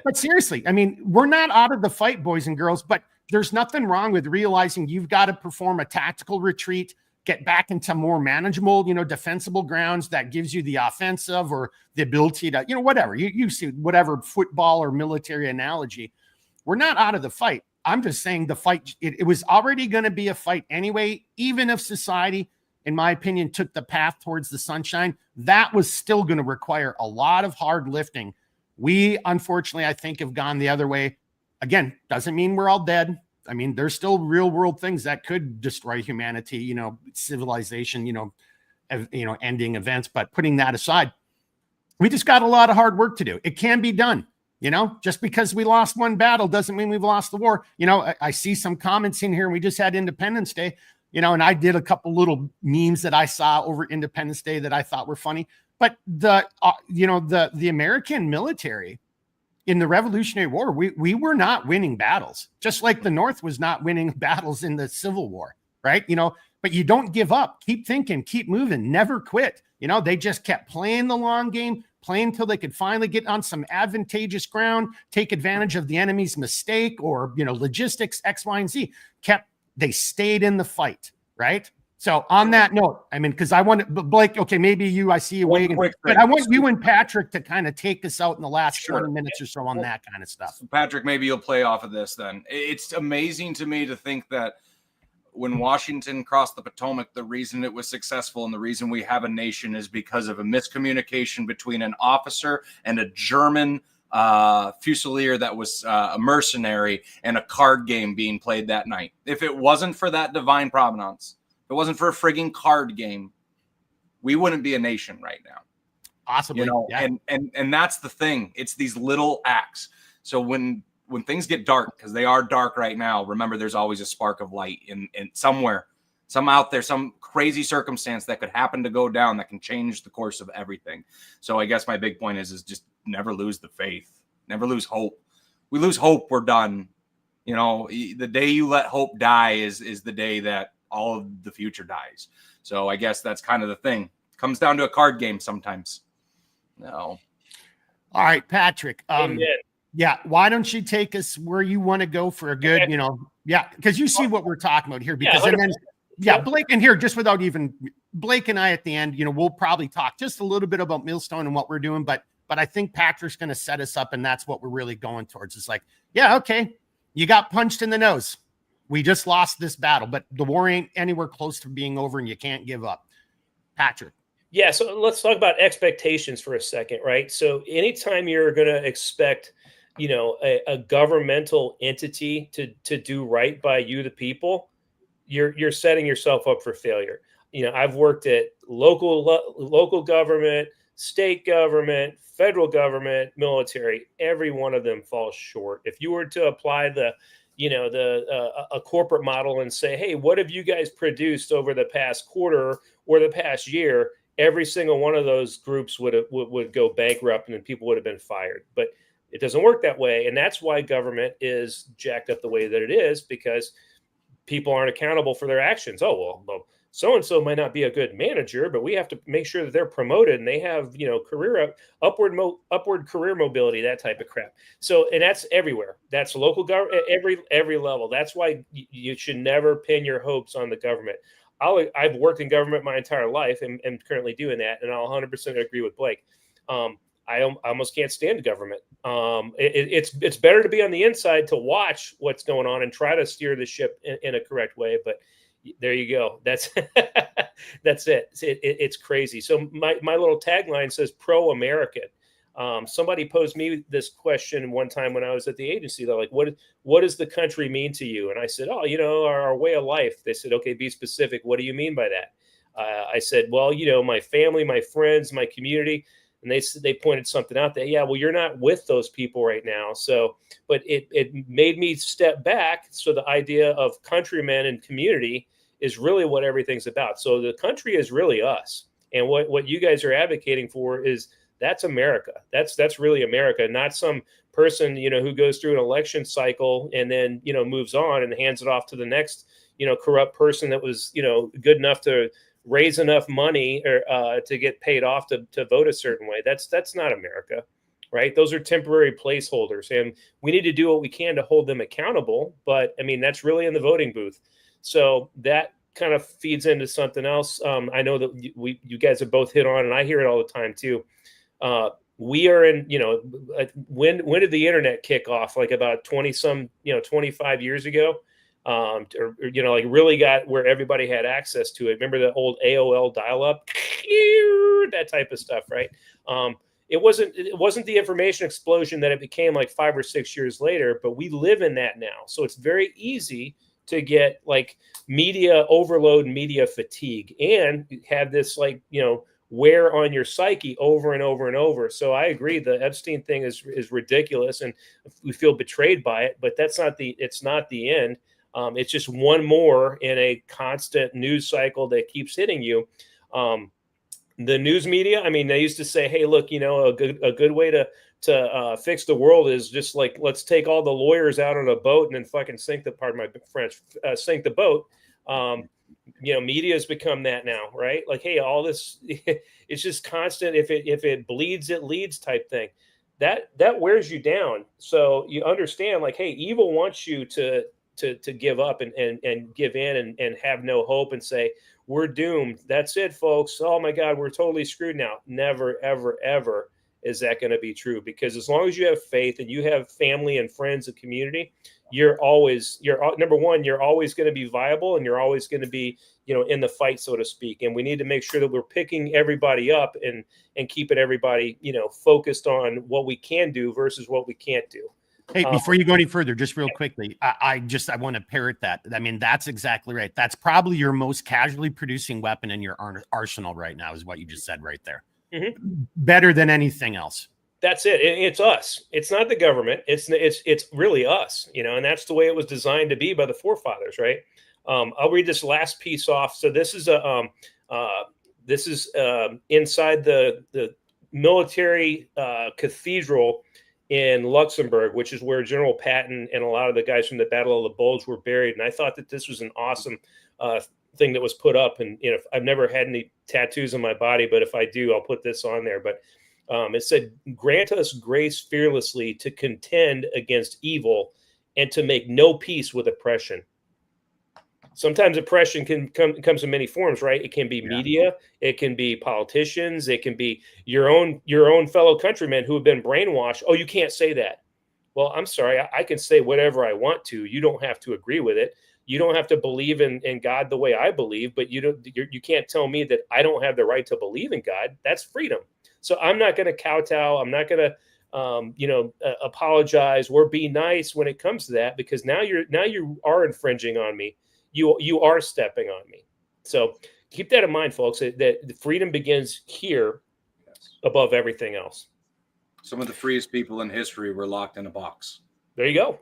But seriously, I mean, we're not out of the fight, boys and girls, but there's nothing wrong with realizing you've got to perform a tactical retreat, get back into more manageable, defensible grounds that gives you the offensive or the ability to, whatever. You see whatever football or military analogy. We're not out of the fight. I'm just saying the fight, it was already going to be a fight anyway, even if society, in my opinion, took the path towards the sunshine, that was still going to require a lot of hard lifting. We, unfortunately, I think, have gone the other way. Again, doesn't mean we're all dead. I mean, there's still real world things that could destroy humanity, civilization, ending events. But putting that aside, we just got a lot of hard work to do. It can be done. Just because we lost one battle doesn't mean we've lost the war. I see some comments in here, and we just had Independence Day, and I did a couple little memes that I saw over Independence Day that I thought were funny. But the American military in the Revolutionary War, we were not winning battles, just like the North was not winning battles in the Civil War, right? But you don't give up. Keep thinking, keep moving, never quit. They just kept playing the long game, playing until they could finally get on some advantageous ground, take advantage of the enemy's mistake or, logistics, X, Y, and Z. They stayed in the fight, right? So on that note, I mean, because I want to, Blake, okay, maybe you, I see you waiting, but I want you and Patrick to kind of take us out in the last 20 minutes or so on that kind of stuff. So Patrick, maybe you'll play off of this then. It's amazing to me to think that when Washington crossed the Potomac, the reason it was successful and the reason we have a nation is because of a miscommunication between an officer and a German fusilier that was a mercenary and a card game being played that night. If it wasn't for that divine provenance, if it wasn't for a frigging card game, we wouldn't be a nation right now. Possibly, yeah. And that's the thing. It's these little acts. So when things get dark, because they are dark right now, remember there's always a spark of light in somewhere, some out there, some crazy circumstance that could happen to go down that can change the course of everything. So I guess my big point is just never lose the faith, never lose hope. We lose hope, we're done. The day you let hope die is the day that all of the future dies. So I guess that's kind of the thing. It comes down to a card game sometimes. No. All right, Patrick. Yeah. Why don't you take us where you want to go for a good, because you see what we're talking about here. Because Blake, and here, just without even Blake and I at the end, we'll probably talk just a little bit about Millstone and what we're doing. But I think Patrick's going to set us up, and that's what we're really going towards. It's like, yeah, okay, you got punched in the nose. We just lost this battle, but the war ain't anywhere close to being over, and you can't give up. Patrick. Yeah, so let's talk about expectations for a second, right? So anytime you're going to expect, a governmental entity to do right by you, the people, you're setting yourself up for failure. I've worked at local government, state government, federal government, military. Every one of them falls short. If you were to apply a corporate model and say, hey, what have you guys produced over the past quarter or the past year? Every single one of those groups would go bankrupt and people would have been fired. But it doesn't work that way. And that's why government is jacked up the way that it is, because people aren't accountable for their actions. Oh, well, so-and-so might not be a good manager, but we have to make sure that they're promoted and they have, upward career mobility, that type of crap. So, and that's everywhere. That's local government, every level. That's why you should never pin your hopes on the government. I've worked in government my entire life and currently doing that. And I'll 100% agree with Blake. I almost can't stand government. It's better to be on the inside to watch what's going on and try to steer the ship in a correct way. But there you go. That's that's it. It's crazy. So my little tagline says pro-American. Somebody posed me this question one time when I was at the agency. They're like, what does the country mean to you? And I said, oh, our way of life. They said, okay, be specific. What do you mean by that? I said, well, my family, my friends, my community. And they pointed something out that, yeah, well, you're not with those people right now. So, but it made me step back. So the idea of countrymen and community is really what everything's about. So the country is really us. And what you guys are advocating for is that's America. That's really America, not some person, who goes through an election cycle and then, moves on and hands it off to the next, corrupt person that was, good enough to raise enough money or to get paid off to vote a certain way. That's not America, right? Those are temporary placeholders, and we need to do what we can to hold them accountable. But I mean, that's really in the voting booth. So that kind of feeds into something else. I know that you guys have both hit on, and I hear it all the time too. We are in, when did the internet kick off? Like about 25 years ago. Like really got where everybody had access to it. Remember the old AOL dial-up, that type of stuff, right? It wasn't the information explosion that it became like 5 or 6 years later, but we live in that now. So it's very easy to get like media overload, media fatigue, and have this wear on your psyche over and over and over. So I agree, the Epstein thing is ridiculous, and we feel betrayed by it. But it's not the end. It's just one more in a constant news cycle that keeps hitting you. The news media, I mean, they used to say, hey, look, a good way to fix the world is just like, let's take all the lawyers out on a boat and then fucking sink the boat. Media has become that now, right? Like, hey, all this, it's just constant. If it bleeds, it leads type thing. That wears you down. So you understand, like, hey, evil wants you to give up and give in and have no hope and say, we're doomed. That's it, folks. Oh my God, we're totally screwed now. Never, ever, ever is that going to be true, because as long as you have faith and you have family and friends and community, you're number one, you're always going to be viable, and you're always going to be, in the fight, so to speak. And we need to make sure that we're picking everybody up and keeping everybody, focused on what we can do versus what we can't do. Hey, before you go any further, just real quickly, I want to parrot that. I mean, that's exactly right. That's probably your most casually producing weapon in your arsenal right now, is what you just said right there. Mm-hmm. Better than anything else. That's it. It's us. It's not the government. It's really us, and that's the way it was designed to be by the forefathers, right? I'll read this last piece off. So this is inside the military cathedral in Luxembourg, which is where General Patton and a lot of the guys from the Battle of the Bulge were buried. And I thought that this was an awesome thing that was put up. And I've never had any tattoos on my body, but if I do, I'll put this on there. But it said, "Grant us grace fearlessly to contend against evil and to make no peace with oppression." Sometimes oppression comes in many forms, right? It can be media, it can be politicians, it can be your own fellow countrymen who have been brainwashed. Oh, you can't say that. Well, I'm sorry, I can say whatever I want to. You don't have to agree with it. You don't have to believe in God the way I believe, but you can't tell me that I don't have the right to believe in God. That's freedom. So I'm not going to kowtow. I'm not going to apologize or be nice when it comes to that, because now you are infringing on me. You are stepping on me. So keep that in mind, folks, that the freedom begins here above everything else. Some of the freest people in history were locked in a box. There you go.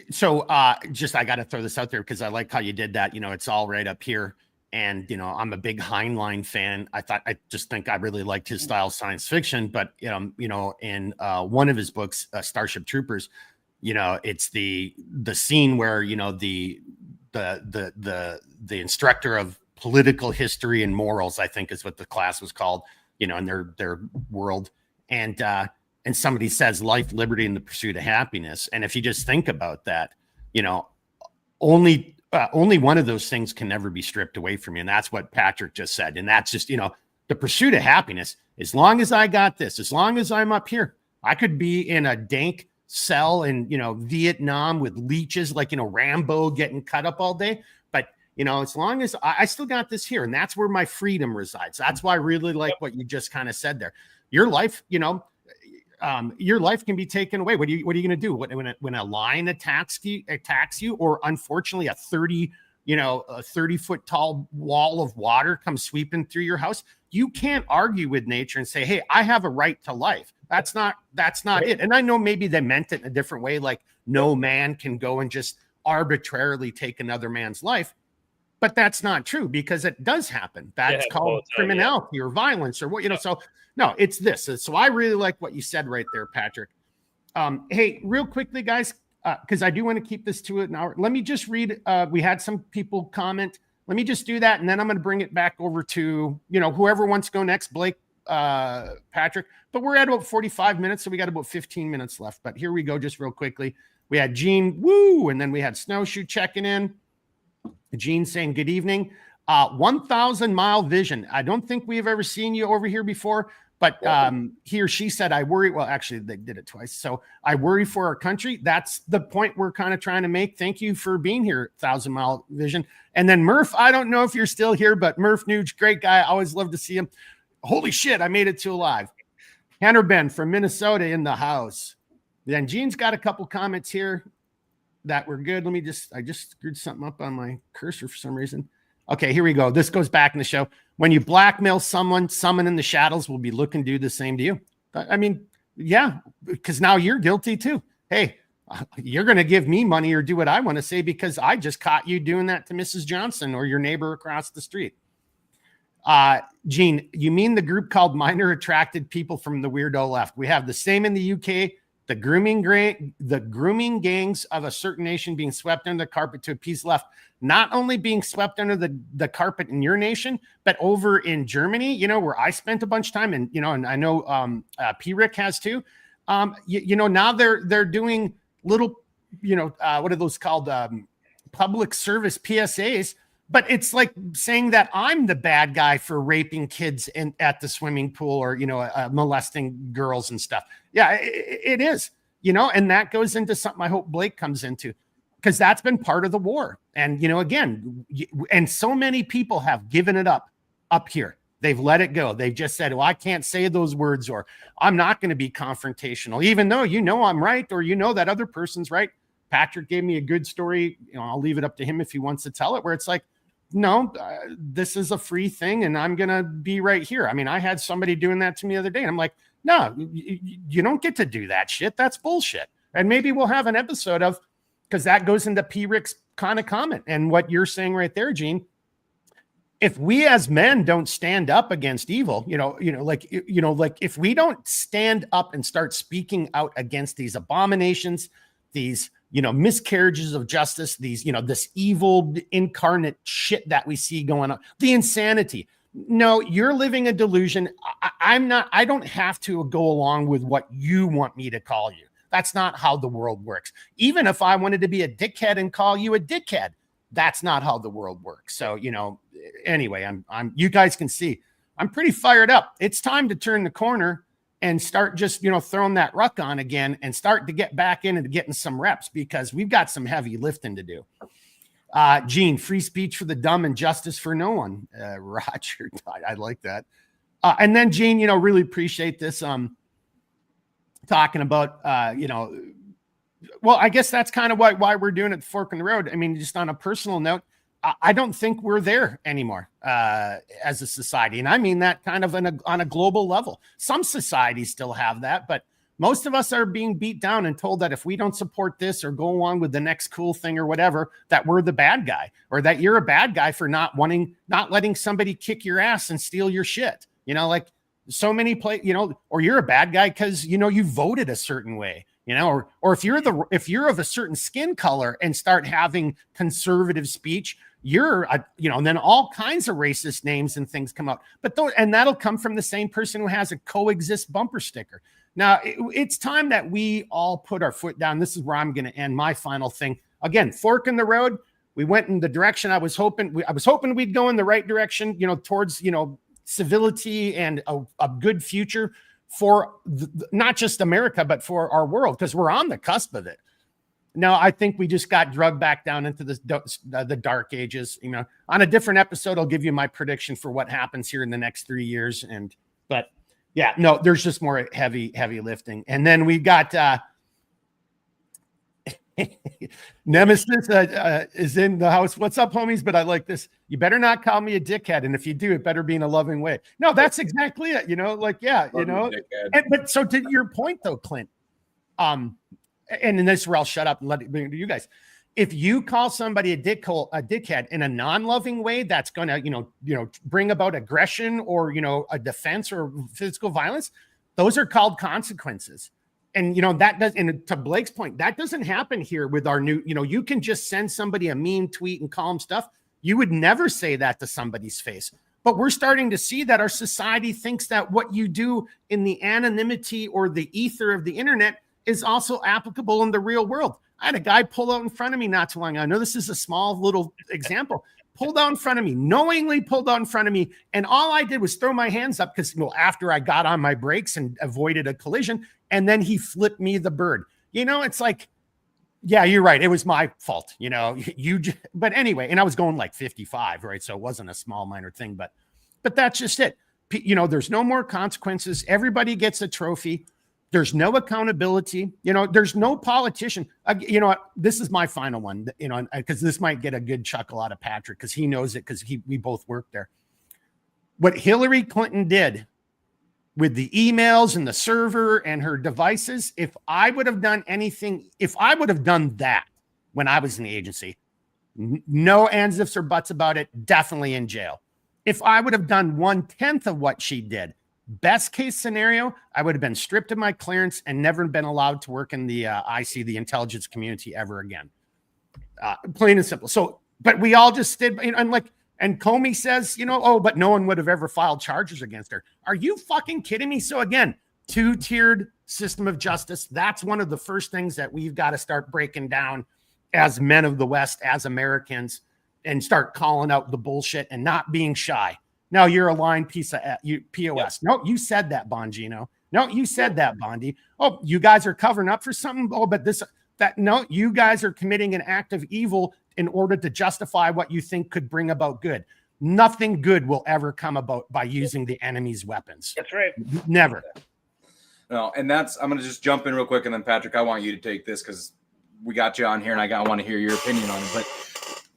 So I got to throw this out there because I like how you did that. It's all right up here. And, I'm a big Heinlein fan. I just think I really liked his style of science fiction. But, in one of his books, Starship Troopers, it's the scene where, the instructor of political history and morals, I think is what the class was called, in their world. And somebody says life, liberty, and the pursuit of happiness. And if you just think about that, only one of those things can never be stripped away from you. And that's what Patrick just said. And that's just, the pursuit of happiness. As long as I got this, as long as I'm up here, I could be in a dank cell in, Vietnam with leeches, like, Rambo getting cut up all day. But You know, as long as I still got this here, and that's where my freedom resides. That's why I really like what you just kind of said there. Your life, you know, your life can be taken away. What are you going to do when a lion attacks you, or unfortunately a 30-foot tall wall of water comes sweeping through your house? You can't argue with nature and say, hey, I have a right to life. That's not it. And I know maybe they meant it in a different way, like no man can go and just arbitrarily take another man's life. But that's not true, because it does happen. That's called criminality or violence or what, you know. So no, it's this. So I really like what you said right there, Patrick. Hey, real quickly, guys, because I do want to keep this to an hour. Let me just read. We had some people comment. Let me just do that, and then I'm going to bring it back over to, you know, whoever wants to go next, Blake, Patrick. But we're at about 45 minutes, so we got about 15 minutes left. But here we go, just real quickly. We had Gene, woo, and then we had Snowshoe checking in. Gene saying, good evening. 1,000 mile vision. I don't think we've ever seen you over here before, but he or she said, I worry. Well, actually, they did it twice. So I worry for our country. That's the point we're kind of trying to make. Thank you for being here, 1,000 mile vision. And then Murph, I don't know if you're still here, but Murph Nuge, great guy. I always love to see him. Holy shit, I made it to alive. Hannah Ben from Minnesota in the house. Then Gene's got a couple comments here that were good. I just screwed something up on my cursor for some reason. Okay, here we go. This goes back in the show. When you blackmail someone in the shadows will be looking to do the same to you. I mean, yeah, because now you're guilty too. Hey, you're going to give me money or do what I want to say because I just caught you doing that to Mrs. Johnson or your neighbor across the street. Gene, you mean the group called Minor Attracted People from the Weirdo Left? We have the same in the UK. The grooming gangs of a certain nation being swept under the carpet to appease left, not only being swept under the carpet in your nation, but over in Germany, you know, where I spent a bunch of time, and you know, and I know P-Rick has too. You know, now they're doing little, you know, what are those called? Public service PSAs. But it's like saying that I'm the bad guy for raping kids at the swimming pool, or, you know, molesting girls and stuff. Yeah, it is, you know, and that goes into something I hope Blake comes into, because that's been part of the war. And, you know, again, and so many people have given it up here. They've let it go. They've just said, well, I can't say those words, or I'm not going to be confrontational, even though, you know, I'm right, or, you know, that other person's right. Patrick gave me a good story. You know, I'll leave it up to him if he wants to tell it, where it's like, no, this is a free thing and I'm going to be right here. I mean, I had somebody doing that to me the other day and I'm like, no, you don't get to do that shit. That's bullshit. And maybe we'll have an episode of, because that goes into P-Rick's kind of comment and what you're saying right there, Gene. If we as men don't stand up against evil, like if we don't stand up and start speaking out against these abominations, these, you know, miscarriages of justice, these, you know, this evil incarnate shit that we see going on, the insanity. No, you're living a delusion. I don't have to go along with what you want me to call you. That's not how the world works. Even if I wanted to be a dickhead and call you a dickhead, that's not how the world works. So, you know, anyway, you guys can see I'm pretty fired up. It's time to turn the corner and start just, you know, throwing that ruck on again and start to get back into getting some reps, because we've got some heavy lifting to do. Gene, free speech for the dumb and justice for no one. Roger, I like that. And then Gene, you know, really appreciate this. Talking about, you know, well, I guess that's kind of why we're doing it at the Fork in the Road. I mean, just on a personal note, I don't think we're there anymore as a society. And I mean that kind of on a global level. Some societies still have that, but most of us are being beat down and told that if we don't support this or go along with the next cool thing or whatever, that we're the bad guy, or that you're a bad guy for not letting somebody kick your ass and steal your shit. You know, like so many you know, or you're a bad guy because, you know, you voted a certain way. You know, or if you're of a certain skin color and start having conservative speech, you're you know, and then all kinds of racist names and things come out. But and that'll come from the same person who has a coexist bumper sticker. Now it's time that we all put our foot down. This is where I'm going to end my final thing. Again, fork in the road. We went in the direction I was hoping we'd go in the right direction, you know, towards, you know, civility and a good future for not just America, but for our world, because we're on the cusp of it. No, I think we just got drugged back down into the dark ages. You know, on a different episode, I'll give you my prediction for what happens here in the next 3 years. But yeah, no, there's just more heavy lifting. And then we got Nemesis is in the house. What's up, homies? But I like this. You better not call me a dickhead. And if you do, it better be in a loving way. No, that's exactly it. You know, like, yeah, you know, but so to your point though, Clint, and in this, where I'll shut up and let it be to you guys. If you call somebody a dickhead in a non-loving way, that's going to, you know, bring about aggression or, you know, a defense or physical violence. Those are called consequences. And, you know, that does, and to Blake's point, that doesn't happen here with our new, you know, you can just send somebody a mean tweet and call them stuff. You would never say that to somebody's face. But we're starting to see that our society thinks that what you do in the anonymity or the ether of the internet is also applicable in the real world. I had a guy pull out in front of me not too long ago. I know this is a small little example. Pulled out in front of me, knowingly pulled out in front of me. And all I did was throw my hands up because, you know, after I got on my brakes and avoided a collision, and then he flipped me the bird. You know, it's like, yeah, you're right. It was my fault, you know, but anyway, and I was going like 55, right? So it wasn't a small minor thing, but that's just it. You know, there's no more consequences. Everybody gets a trophy. There's no accountability. You know, there's no politician. You know what? This is my final one, you know, because this might get a good chuckle out of Patrick because he knows it because we both worked there. What Hillary Clinton did with the emails and the server and her devices, if I would have done anything, if I would have done that when I was in the agency, no ands, ifs, or buts about it, definitely in jail. If I would have done 1/10 of what she did, best case scenario, I would have been stripped of my clearance and never been allowed to work in the IC, the intelligence community, ever again. Plain and simple. So, but we all just did, and Comey says, you know, oh, but no one would have ever filed charges against her. Are you fucking kidding me? So again, two-tiered system of justice. That's one of the first things that we've got to start breaking down as men of the West, as Americans, and start calling out the bullshit and not being shy. No, you're a lying piece of POS. Yep. No, you said that, Bongino. No, you said that, Bondi. Oh, you guys are covering up for something. Oh, but no, you guys are committing an act of evil in order to justify what you think could bring about good. Nothing good will ever come about by using the enemy's weapons. That's right. Never. No, and I'm going to just jump in real quick. And then Patrick, I want you to take this because we got you on here and I want to hear your opinion on it. But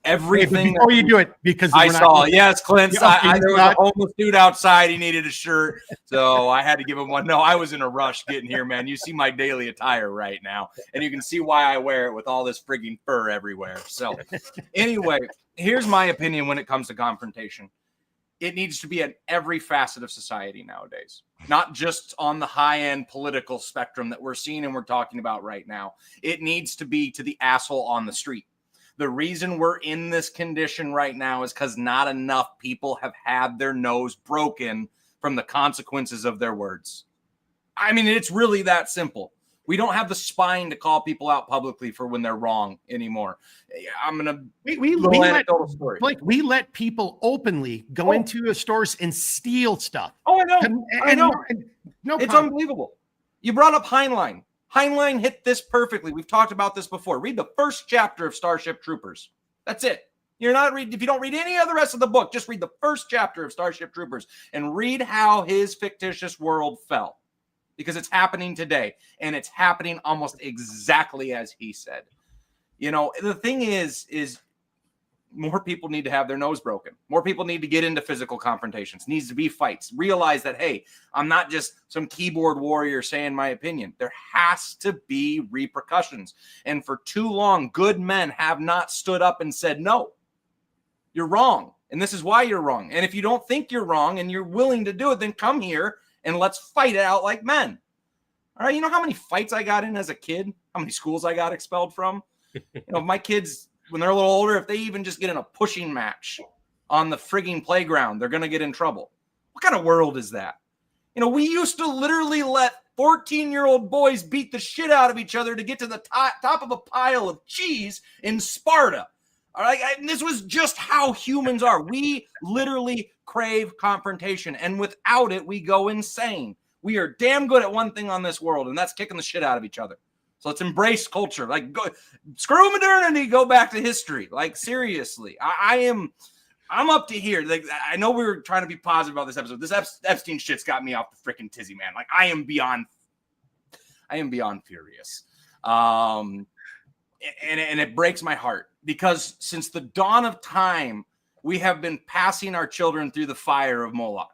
everything before you do it, because I saw, yes, Clint, there was a homeless dude outside. He needed a shirt, so I had to give him one. No, I was in a rush getting here, man. You see my daily attire right now, and you can see why I wear it with all this frigging fur everywhere. So anyway, here's my opinion when it comes to confrontation. It needs to be at every facet of society nowadays, not just on the high-end political spectrum that we're seeing and we're talking about right now. It needs to be to the asshole on the street. The reason we're in this condition right now is because not enough people have had their nose broken from the consequences of their words. I mean, it's really that simple. We don't have the spine to call people out publicly for when they're wrong anymore. I'm going to we let people openly go into stores and steal stuff. Oh, I know. It's unbelievable. You brought up Heinlein. Heinlein hit this perfectly. We've talked about this before. Read the first chapter of Starship Troopers. That's it. You're not reading. If you don't read any of the rest of the book, just read the first chapter of Starship Troopers and read how his fictitious world fell, because it's happening today and it's happening almost exactly as he said. You know, the thing is more people need to have their nose broken. More people need to get into physical confrontations. Needs to be fights. Realize that, hey, I'm not just some keyboard warrior saying my opinion. There has to be repercussions. And for too long, good men have not stood up and said, no, you're wrong. And this is why you're wrong. And if you don't think you're wrong and you're willing to do it, then come here and let's fight it out like men. All right. You know how many fights I got in as a kid? How many schools I got expelled from? You know, my kids, when they're a little older, if they even just get in a pushing match on the frigging playground, they're going to get in trouble. What kind of world is that? You know, we used to literally let 14-year-old boys beat the shit out of each other to get to the top of a pile of cheese in Sparta. All right. And this was just how humans are. We literally crave confrontation. And without it, we go insane. We are damn good at one thing on this world, and that's kicking the shit out of each other. So let's embrace culture. Like, go, screw modernity, go back to history. Like, seriously, I'm up to here. Like, I know we were trying to be positive about this episode. This Epstein shit's got me off the freaking tizzy, man. Like, I am beyond furious. And it breaks my heart, because since the dawn of time, we have been passing our children through the fire of Moloch.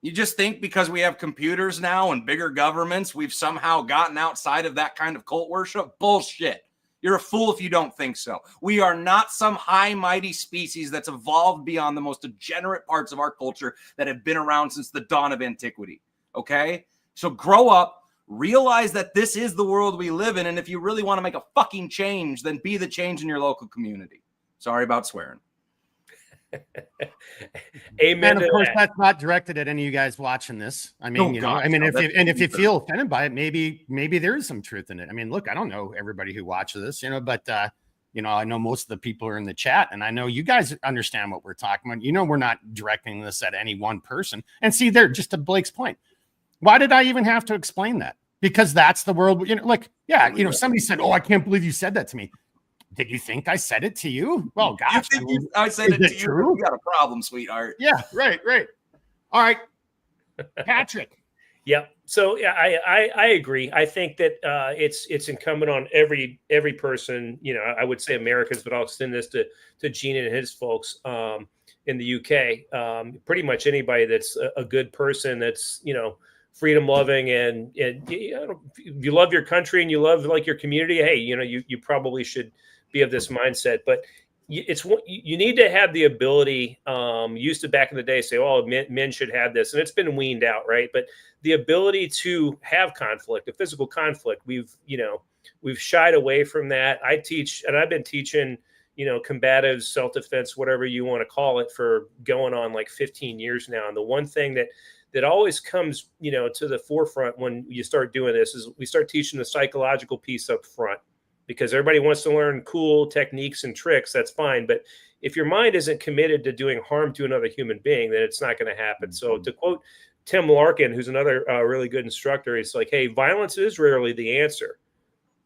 You just think because we have computers now and bigger governments, we've somehow gotten outside of that kind of cult worship? Bullshit. You're a fool if you don't think so. We are not some high, mighty species that's evolved beyond the most degenerate parts of our culture that have been around since the dawn of antiquity. Okay? So grow up, realize that this is the world we live in, and if you really want to make a fucking change, then be the change in your local community. Sorry about swearing. Amen. And of course, that's not directed at any of you guys watching this. I mean, if you feel offended by it, maybe there is some truth in it. I mean, look, I don't know everybody who watches this, but I know most of the people are in the chat, and I know you guys understand what we're talking about. We're not directing this at any one person. And see, there, just to Blake's point, why did I even have to explain that? Because that's the world. Somebody said, "Oh, I can't believe you said that to me." Did you think I said it to you? Well, gosh, I said it to you. True? You got a problem, sweetheart. Yeah, right. All right, Patrick. Yeah. So yeah, I agree. I think that it's incumbent on every person. I would say Americans, but I'll extend this to Gene and his folks in the UK. Pretty much anybody that's a good person, that's freedom loving, and if you love your country and you love like your community, hey, you probably should be of this mindset. But you need to have the ability, used to back in the day say, oh, men should have this, and it's been weaned out, right? But the ability to have conflict, a physical conflict, we've shied away from that. I teach, and I've been teaching combative self-defense, whatever you want to call it, for going on like 15 years now. And the one thing that always comes to the forefront when you start doing this is we start teaching the psychological piece up front, because everybody wants to learn cool techniques and tricks. That's fine. But if your mind isn't committed to doing harm to another human being, then it's not going to happen. So to quote Tim Larkin, who's another really good instructor, he's like, hey, violence is rarely the answer,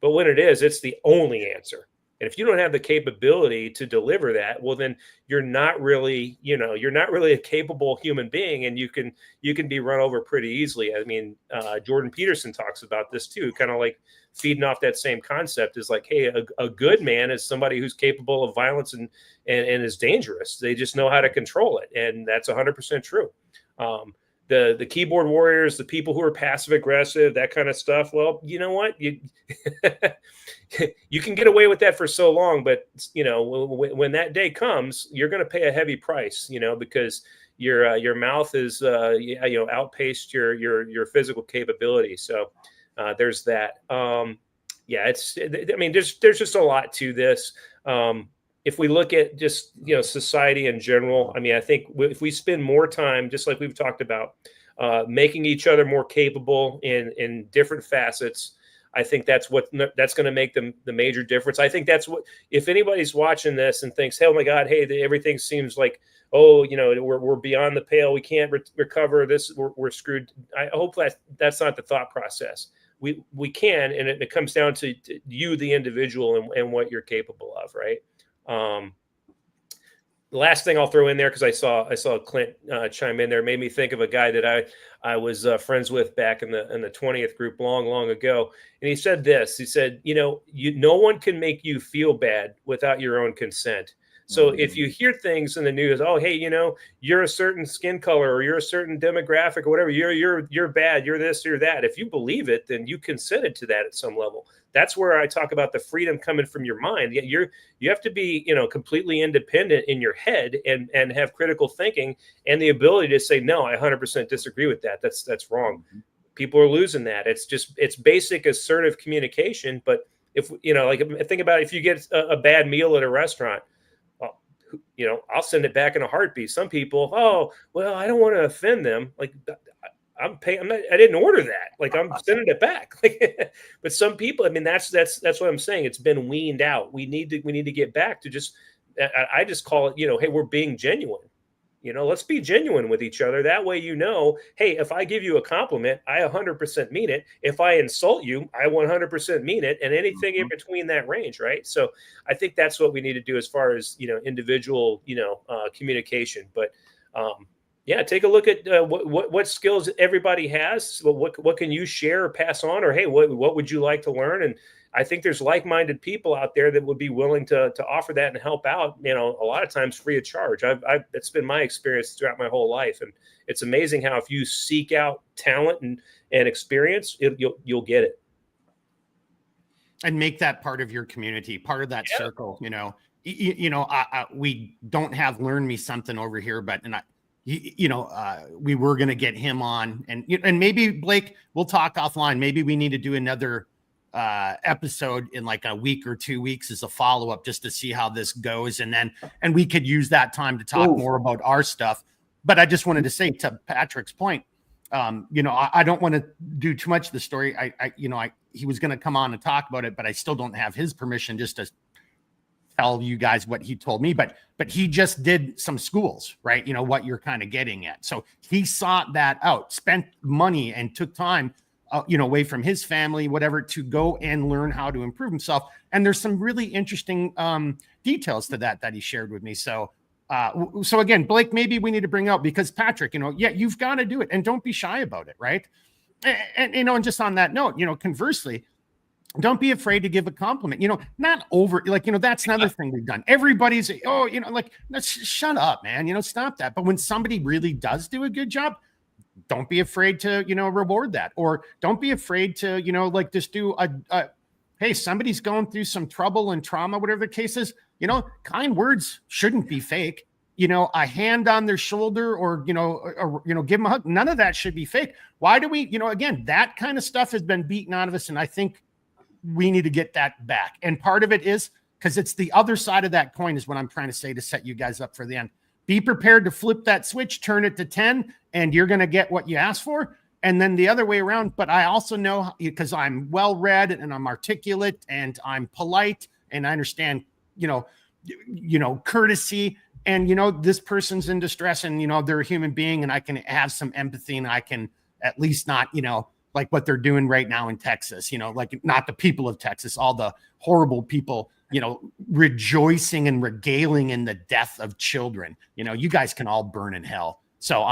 but when it is, it's the only answer. And if you don't have the capability to deliver that, well, then you're not really a capable human being, and you can be run over pretty easily. I mean, Jordan Peterson talks about this too, kind of like feeding off that same concept, is like, hey, a good man is somebody who's capable of violence and is dangerous. They just know how to control it. And that's 100% true. The keyboard warriors, the people who are passive aggressive, that kind of stuff. Well, you know what? You can get away with that for so long, but when that day comes, you're going to pay a heavy price, because your mouth is outpaced your physical capability. So there's that. There's just a lot to this. If we look at just society in general, I mean, I think if we spend more time, just like we've talked about, making each other more capable in different facets, I think that's going to make the major difference. I think that's what, if anybody's watching this and thinks, hey, oh my God, hey, everything seems like, we're beyond the pale, we can't recover this, we're screwed. I hope that's not the thought process. We can, and it comes down to you, the individual, and what you're capable of, right? The last thing I'll throw in there, because I saw Clint chime in there, made me think of a guy that I was friends with back in the 20th group long ago, and he said this. He said, no one can make you feel bad without your own consent. So if you hear things in the news, oh, hey, you're a certain skin color, or you're a certain demographic, or whatever, you're bad, you're this, you're that. If you believe it, then you consented to that at some level. That's where I talk about the freedom coming from your mind. You have to be, completely independent in your head and have critical thinking and the ability to say, no, I 100% disagree with that. That's wrong. People are losing that. It's basic assertive communication. But if, think about if you get a bad meal at a restaurant, I'll send it back in a heartbeat. Some people, oh, well, I don't want to offend them. Like, I didn't order that. Like, I'm sending it back. But some people, I mean, that's what I'm saying. It's been weaned out. We need to get back to just, I just call it, hey, we're being genuine. Let's be genuine with each other. That way, hey, if I give you a compliment, I 100% mean it. If I insult you, I 100% mean it. And anything in between that range, right? So I think that's what we need to do as far as, individual, communication. But yeah, take a look at what skills everybody has. What can you share or pass on? Or, hey, what would you like to learn? And I think there's like-minded people out there that would be willing to offer that and help out, a lot of times free of charge. That's been my experience throughout my whole life. And it's amazing how if you seek out talent and experience, you'll get it. And make that part of your community, part of that circle. We don't have Learn Me Something over here, but we were going to get him on, and maybe Blake, we'll talk offline. Maybe we need to do another episode in like a week or 2 weeks as a follow-up, just to see how this goes. And we could use that time to talk more about our stuff. But I just wanted to say, to Patrick's point, I don't want to do too much of the story. He was going to come on and talk about it, but I still don't have his permission just to tell you guys what he told me. But he just did some schools, right? What you're kind of getting at. So he sought that out, spent money and took time, away from his family, whatever, to go and learn how to improve himself. And there's some really interesting details to that he shared with me. So again, Blake, maybe we need to bring out, because Patrick, you've got to do it, and don't be shy about it. Right. And just on that note, conversely, don't be afraid to give a compliment, not over, that's another thing we've done. Everybody's, shut up, man, stop that. But when somebody really does do a good job, don't be afraid to, reward that. Or don't be afraid to, just do hey, somebody's going through some trouble and trauma, whatever the case is, kind words shouldn't be fake. A hand on their shoulder, or, give them a hug. None of that should be fake. Why do we, again, that kind of stuff has been beaten out of us. And I think we need to get that back. And part of it is because it's the other side of that coin, is what I'm trying to say, to set you guys up for the end. Be prepared to flip that switch, turn it to 10, and you're going to get what you asked for. And then the other way around. But I also know, because I'm well-read and I'm articulate and I'm polite and I understand, courtesy, and, this person's in distress, and, they're a human being, and I can have some empathy, and I can at least not, like what they're doing right now in Texas, like not the people of Texas, all the horrible people, rejoicing and regaling in the death of children. You guys can all burn in hell. So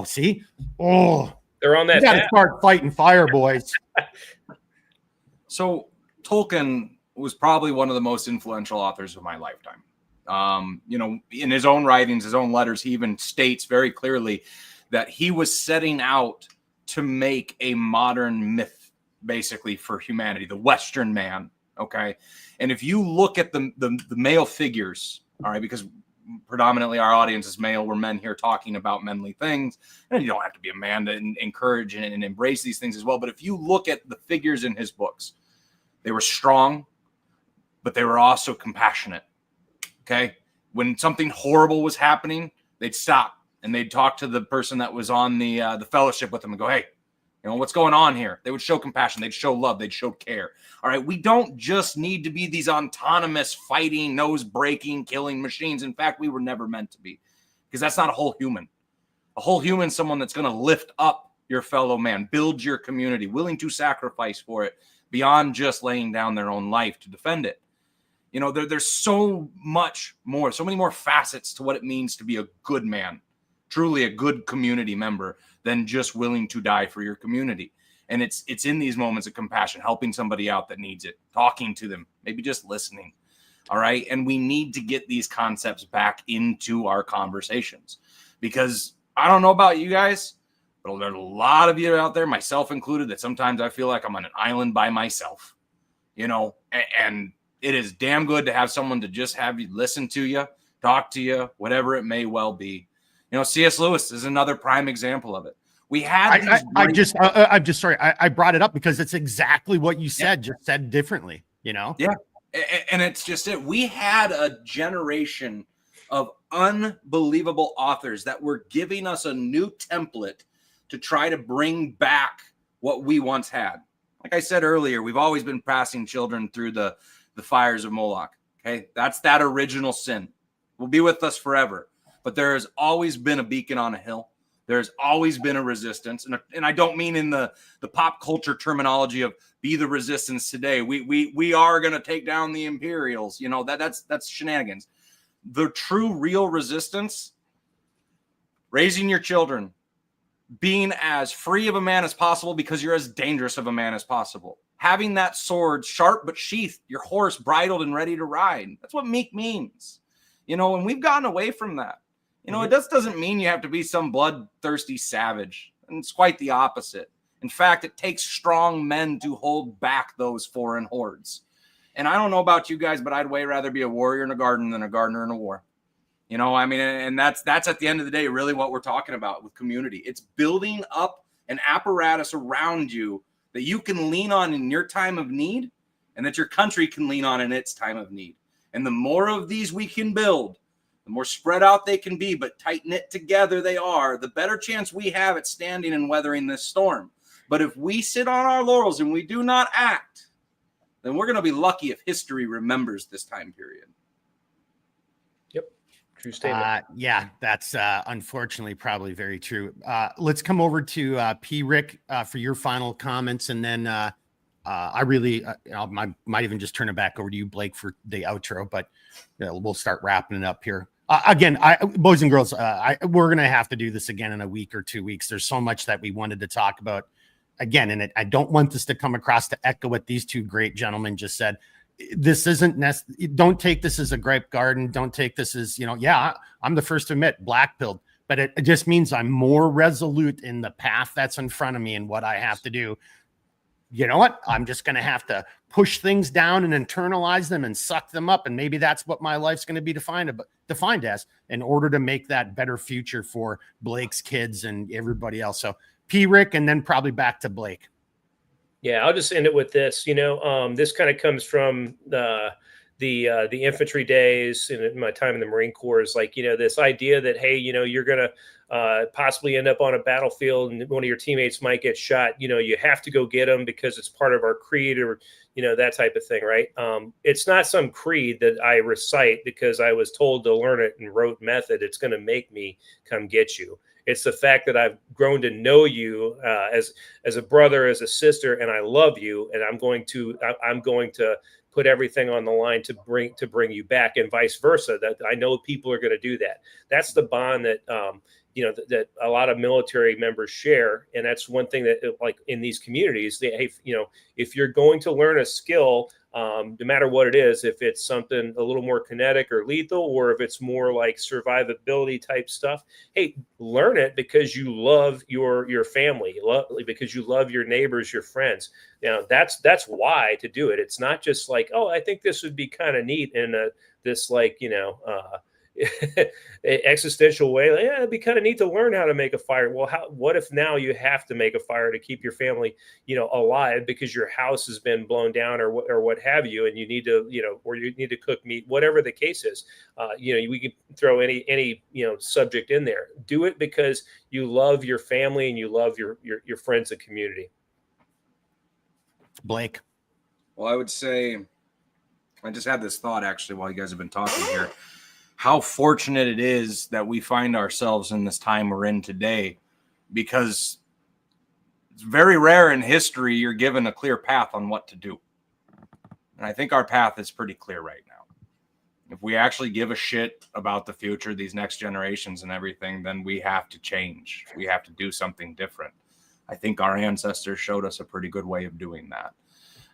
see, they're on that. You got to start fighting fire, boys. So Tolkien was probably one of the most influential authors of my lifetime. In his own writings, his own letters, he even states very clearly that he was setting out to make a modern myth, basically, for humanity, the Western man. Okay. And if you look at the male figures, all right, because predominantly our audience is male, we're men here talking about manly things, and you don't have to be a man to encourage and embrace these things as well. But if you look at the figures in his books, they were strong, but they were also compassionate. Okay. When something horrible was happening, they'd stop and they'd talk to the person that was on the fellowship with them and go, hey, what's going on here? They would show compassion. They'd show love. They'd show care. All right. We don't just need to be these autonomous, fighting, nose breaking, killing machines. In fact, we were never meant to be, because that's not a whole human. A whole human is someone that's going to lift up your fellow man, build your community, willing to sacrifice for it beyond just laying down their own life to defend it. There's so much more, so many more facets to what it means to be a good man, truly a good community member, than just willing to die for your community. And it's in these moments of compassion, helping somebody out that needs it, talking to them, maybe just listening. All right. And we need to get these concepts back into our conversations, because I don't know about you guys, but there's a lot of you out there, myself included, that sometimes I feel like I'm on an island by myself, and it is damn good to have someone to just have you listen to you, talk to you, whatever it may well be. C.S. Lewis is another prime example of it. We had. I'm just sorry. I brought it up because it's exactly what you said, just said differently. Yeah, and it's just it. We had a generation of unbelievable authors that were giving us a new template to try to bring back what we once had. Like I said earlier, we've always been passing children through the fires of Moloch. Okay, that's that original sin. Will be with us forever. but there has always been a beacon on a hill. There's always been a resistance. And I don't mean in the pop culture terminology of be the resistance today. We are going to take down the Imperials. You know, that's shenanigans. The true, real resistance, raising your children, being as free of a man as possible because you're as dangerous of a man as possible. Having that sword sharp but sheathed, your horse bridled and ready to ride. That's what meek means. You know, and we've gotten away from that. You know, it just doesn't mean you have to be some bloodthirsty savage. And it's quite the opposite. In fact, it takes strong men to hold back those foreign hordes. And I don't know about you guys, but I'd way rather be a warrior in a garden than a gardener in a war. You know, I mean, and that's at the end of the day, really what we're talking about with community. It's building up an apparatus around you that you can lean on in your time of need and that your country can lean on in its time of need. And the more of these we can build, the more spread out they can be, but tight knit together they are, the better chance we have at standing and weathering this storm. But if we sit on our laurels and we do not act, then we're going to be lucky if history remembers this time period. Yep. True statement. Yeah, that's unfortunately probably very true. Let's come over to P. Rick for your final comments. And then I really might even just turn it back over to you, Blake, for the outro, but we'll start wrapping it up here. Again, boys and girls, we're going to have to do this again in a week or 2 weeks. There's so much that we wanted to talk about again, and I don't want this to come across to echo what these two great gentlemen just said. This isn't don't take this as a grape garden. Don't take this as, I'm the first to admit black-pilled, but it just means I'm more resolute in the path that's in front of me and what I have to do. You know what? I'm just going to have to push things down and internalize them and suck them up. And maybe that's what my life's going to be defined as in order to make that better future for Blake's kids and everybody else. So P. Rick, and then probably back to Blake. Yeah, I'll just end it with this. This kind of comes from the infantry days and my time in the Marine Corps. Is like, this idea that, hey, you're going to possibly end up on a battlefield and one of your teammates might get shot. You have to go get them because it's part of our creed, or that type of thing, right? It's not some creed that I recite because I was told to learn it and wrote method. It's going to make me come get you. It's the fact that I've grown to know you as a brother, as a sister, and I love you, and I'm going to put everything on the line to bring you back, and vice versa. That I know people are going to do that. That's the bond that that a lot of military members share, and that's one thing that, like in these communities, if you're going to learn a skill, no matter what it is, if it's something a little more kinetic or lethal, or if it's more like survivability type stuff, hey, learn it because you love your family, because you love your neighbors, your friends. That's why to do it. It's not just like, oh, I think this would be kind of neat in this existential way. Like, it'd be kind of neat to learn how to make a fire. Well, what if now you have to make a fire to keep your family, alive because your house has been blown down or what have you, and you need to, or you need to cook meat, whatever the case is. We can throw any subject in there. Do it because you love your family and you love your friends and community. Blake. Well, I would say, I just had this thought actually while you guys have been talking here. How fortunate it is that we find ourselves in this time we're in today, because it's very rare in history you're given a clear path on what to do. And I think our path is pretty clear right now. If we actually give a shit about the future, these next generations and everything, then we have to change. We have to do something different. I think our ancestors showed us a pretty good way of doing that.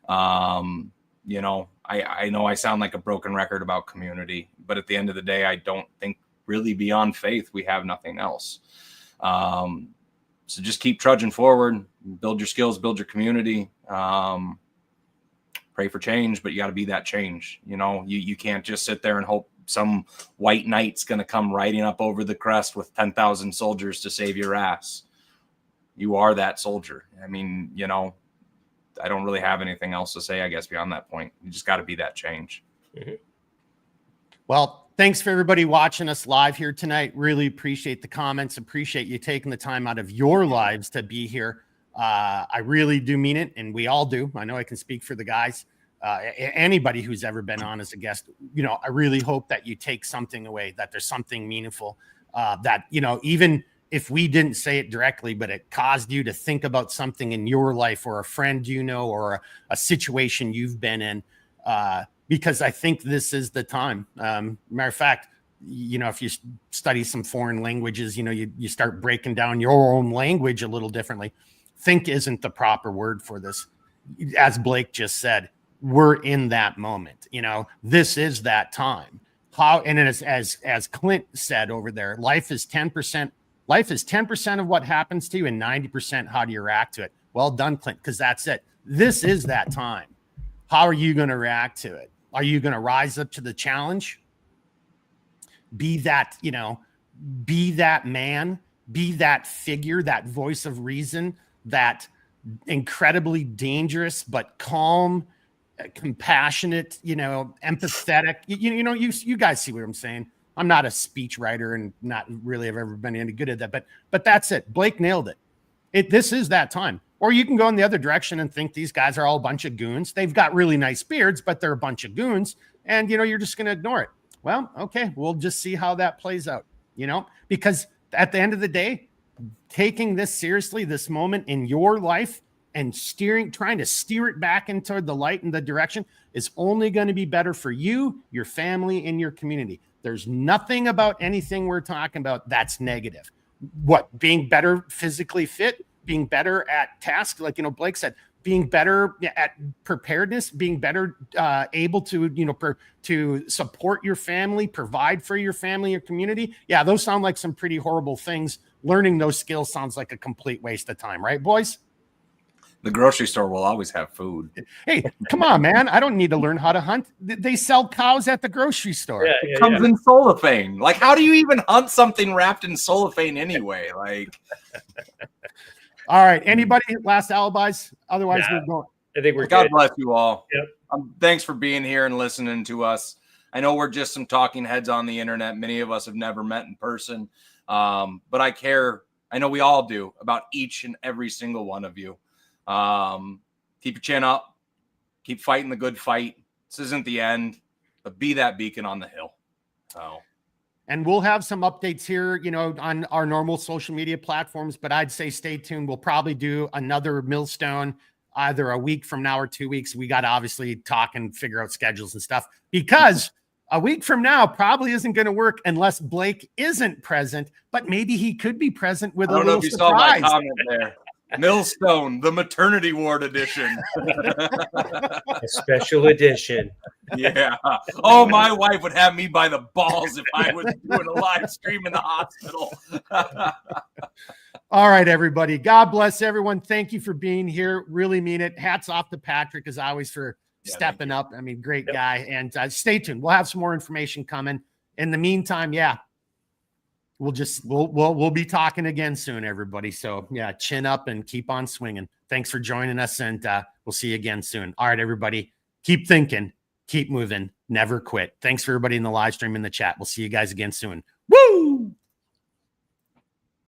I know I sound like a broken record about community, but at the end of the day, I don't think really beyond faith, we have nothing else. So just keep trudging forward, build your skills, build your community, pray for change, but you got to be that change. You can't just sit there and hope some white knight's going to come riding up over the crest with 10,000 soldiers to save your ass. You are that soldier. I mean, I don't really have anything else to say, I guess, beyond that point. You just got to be that change. Mm-hmm. Well, thanks for everybody watching us live here tonight. Really appreciate the comments. Appreciate you taking the time out of your lives to be here. I really do mean it, and we all do. I know I can speak for the guys. Anybody who's ever been on as a guest, I really hope that you take something away, that there's something meaningful. that, you know, even if we didn't say it directly, but it caused you to think about something in your life or a friend, you know, or a situation you've been in, because I think this is the time. Matter of fact, you know, if you study some foreign languages, you know, you start breaking down your own language a little differently. Think isn't the proper word for this. As Blake just said, we're in that moment. You know, this is that time. How, and as Clint said over there, life is 10%. Life is 10% of what happens to you and 90% how do you react to it. Well done, Clint, because that's it. This is that time. How are you going to react to it? Are you going to rise up to the challenge? Be that, you know, be that man, be that figure, that voice of reason, that incredibly dangerous but calm, compassionate, you know, empathetic. You know, you guys see what I'm saying. I'm not a speech writer and not really have ever been any good at that, but that's it. Blake nailed it. This is that time. Or you can go in the other direction and think these guys are all a bunch of goons. They've got really nice beards, but they're a bunch of goons. And, you know, you're just going to ignore it. Well, okay, we'll just see how that plays out, you know, because at the end of the day, taking this seriously, this moment in your life and trying to steer it back into the light and the direction is only going to be better for you, your family, and your community. There's nothing about anything we're talking about that's negative. What, being better physically fit, being better at tasks, like, you know, Blake said, being better at preparedness, being better able to, you know, to support your family, provide for your family, your community. Yeah, those sound like some pretty horrible things. Learning those skills sounds like a complete waste of time, right, boys? The grocery store will always have food. Hey, come on, man. I don't need to learn how to hunt. They sell cows at the grocery store. Yeah, it comes in cellophane. Like, how do you even hunt something wrapped in cellophane anyway? Like, all right. Anybody last alibis? Otherwise, we're going. I think we're God good. bless you all. Yep. Thanks for being here and listening to us. I know we're just some talking heads on the internet. Many of us have never met in person, but I care. I know we all do about each and every single one of you. Keep your chin up. Keep fighting the good fight. This isn't the end, but be that beacon on the hill. So. And we'll have some updates here, you know, on our normal social media platforms, but I'd say stay tuned. We'll probably do another Millstone either a week from now or 2 weeks. We got to obviously talk and figure out schedules and stuff, because a week from now probably isn't going to work unless Blake isn't present, but maybe he could be present with a little surprise. I don't know if you saw my comment there. Millstone, the maternity ward edition. A special edition. Yeah. Oh, my wife would have me by the balls if I was doing a live stream in the hospital. All right, everybody. God bless everyone. Thank you for being here. Really mean it. Hats off to Patrick, as always, for stepping up. I mean, great guy. And stay tuned. We'll have some more information coming. In the meantime, we'll be talking again soon, everybody. So chin up and keep on swinging. Thanks for joining us, and we'll see you again soon. All right, everybody, keep thinking, keep moving, never quit. Thanks for everybody in the live stream, in the chat. We'll see you guys again soon. Woo!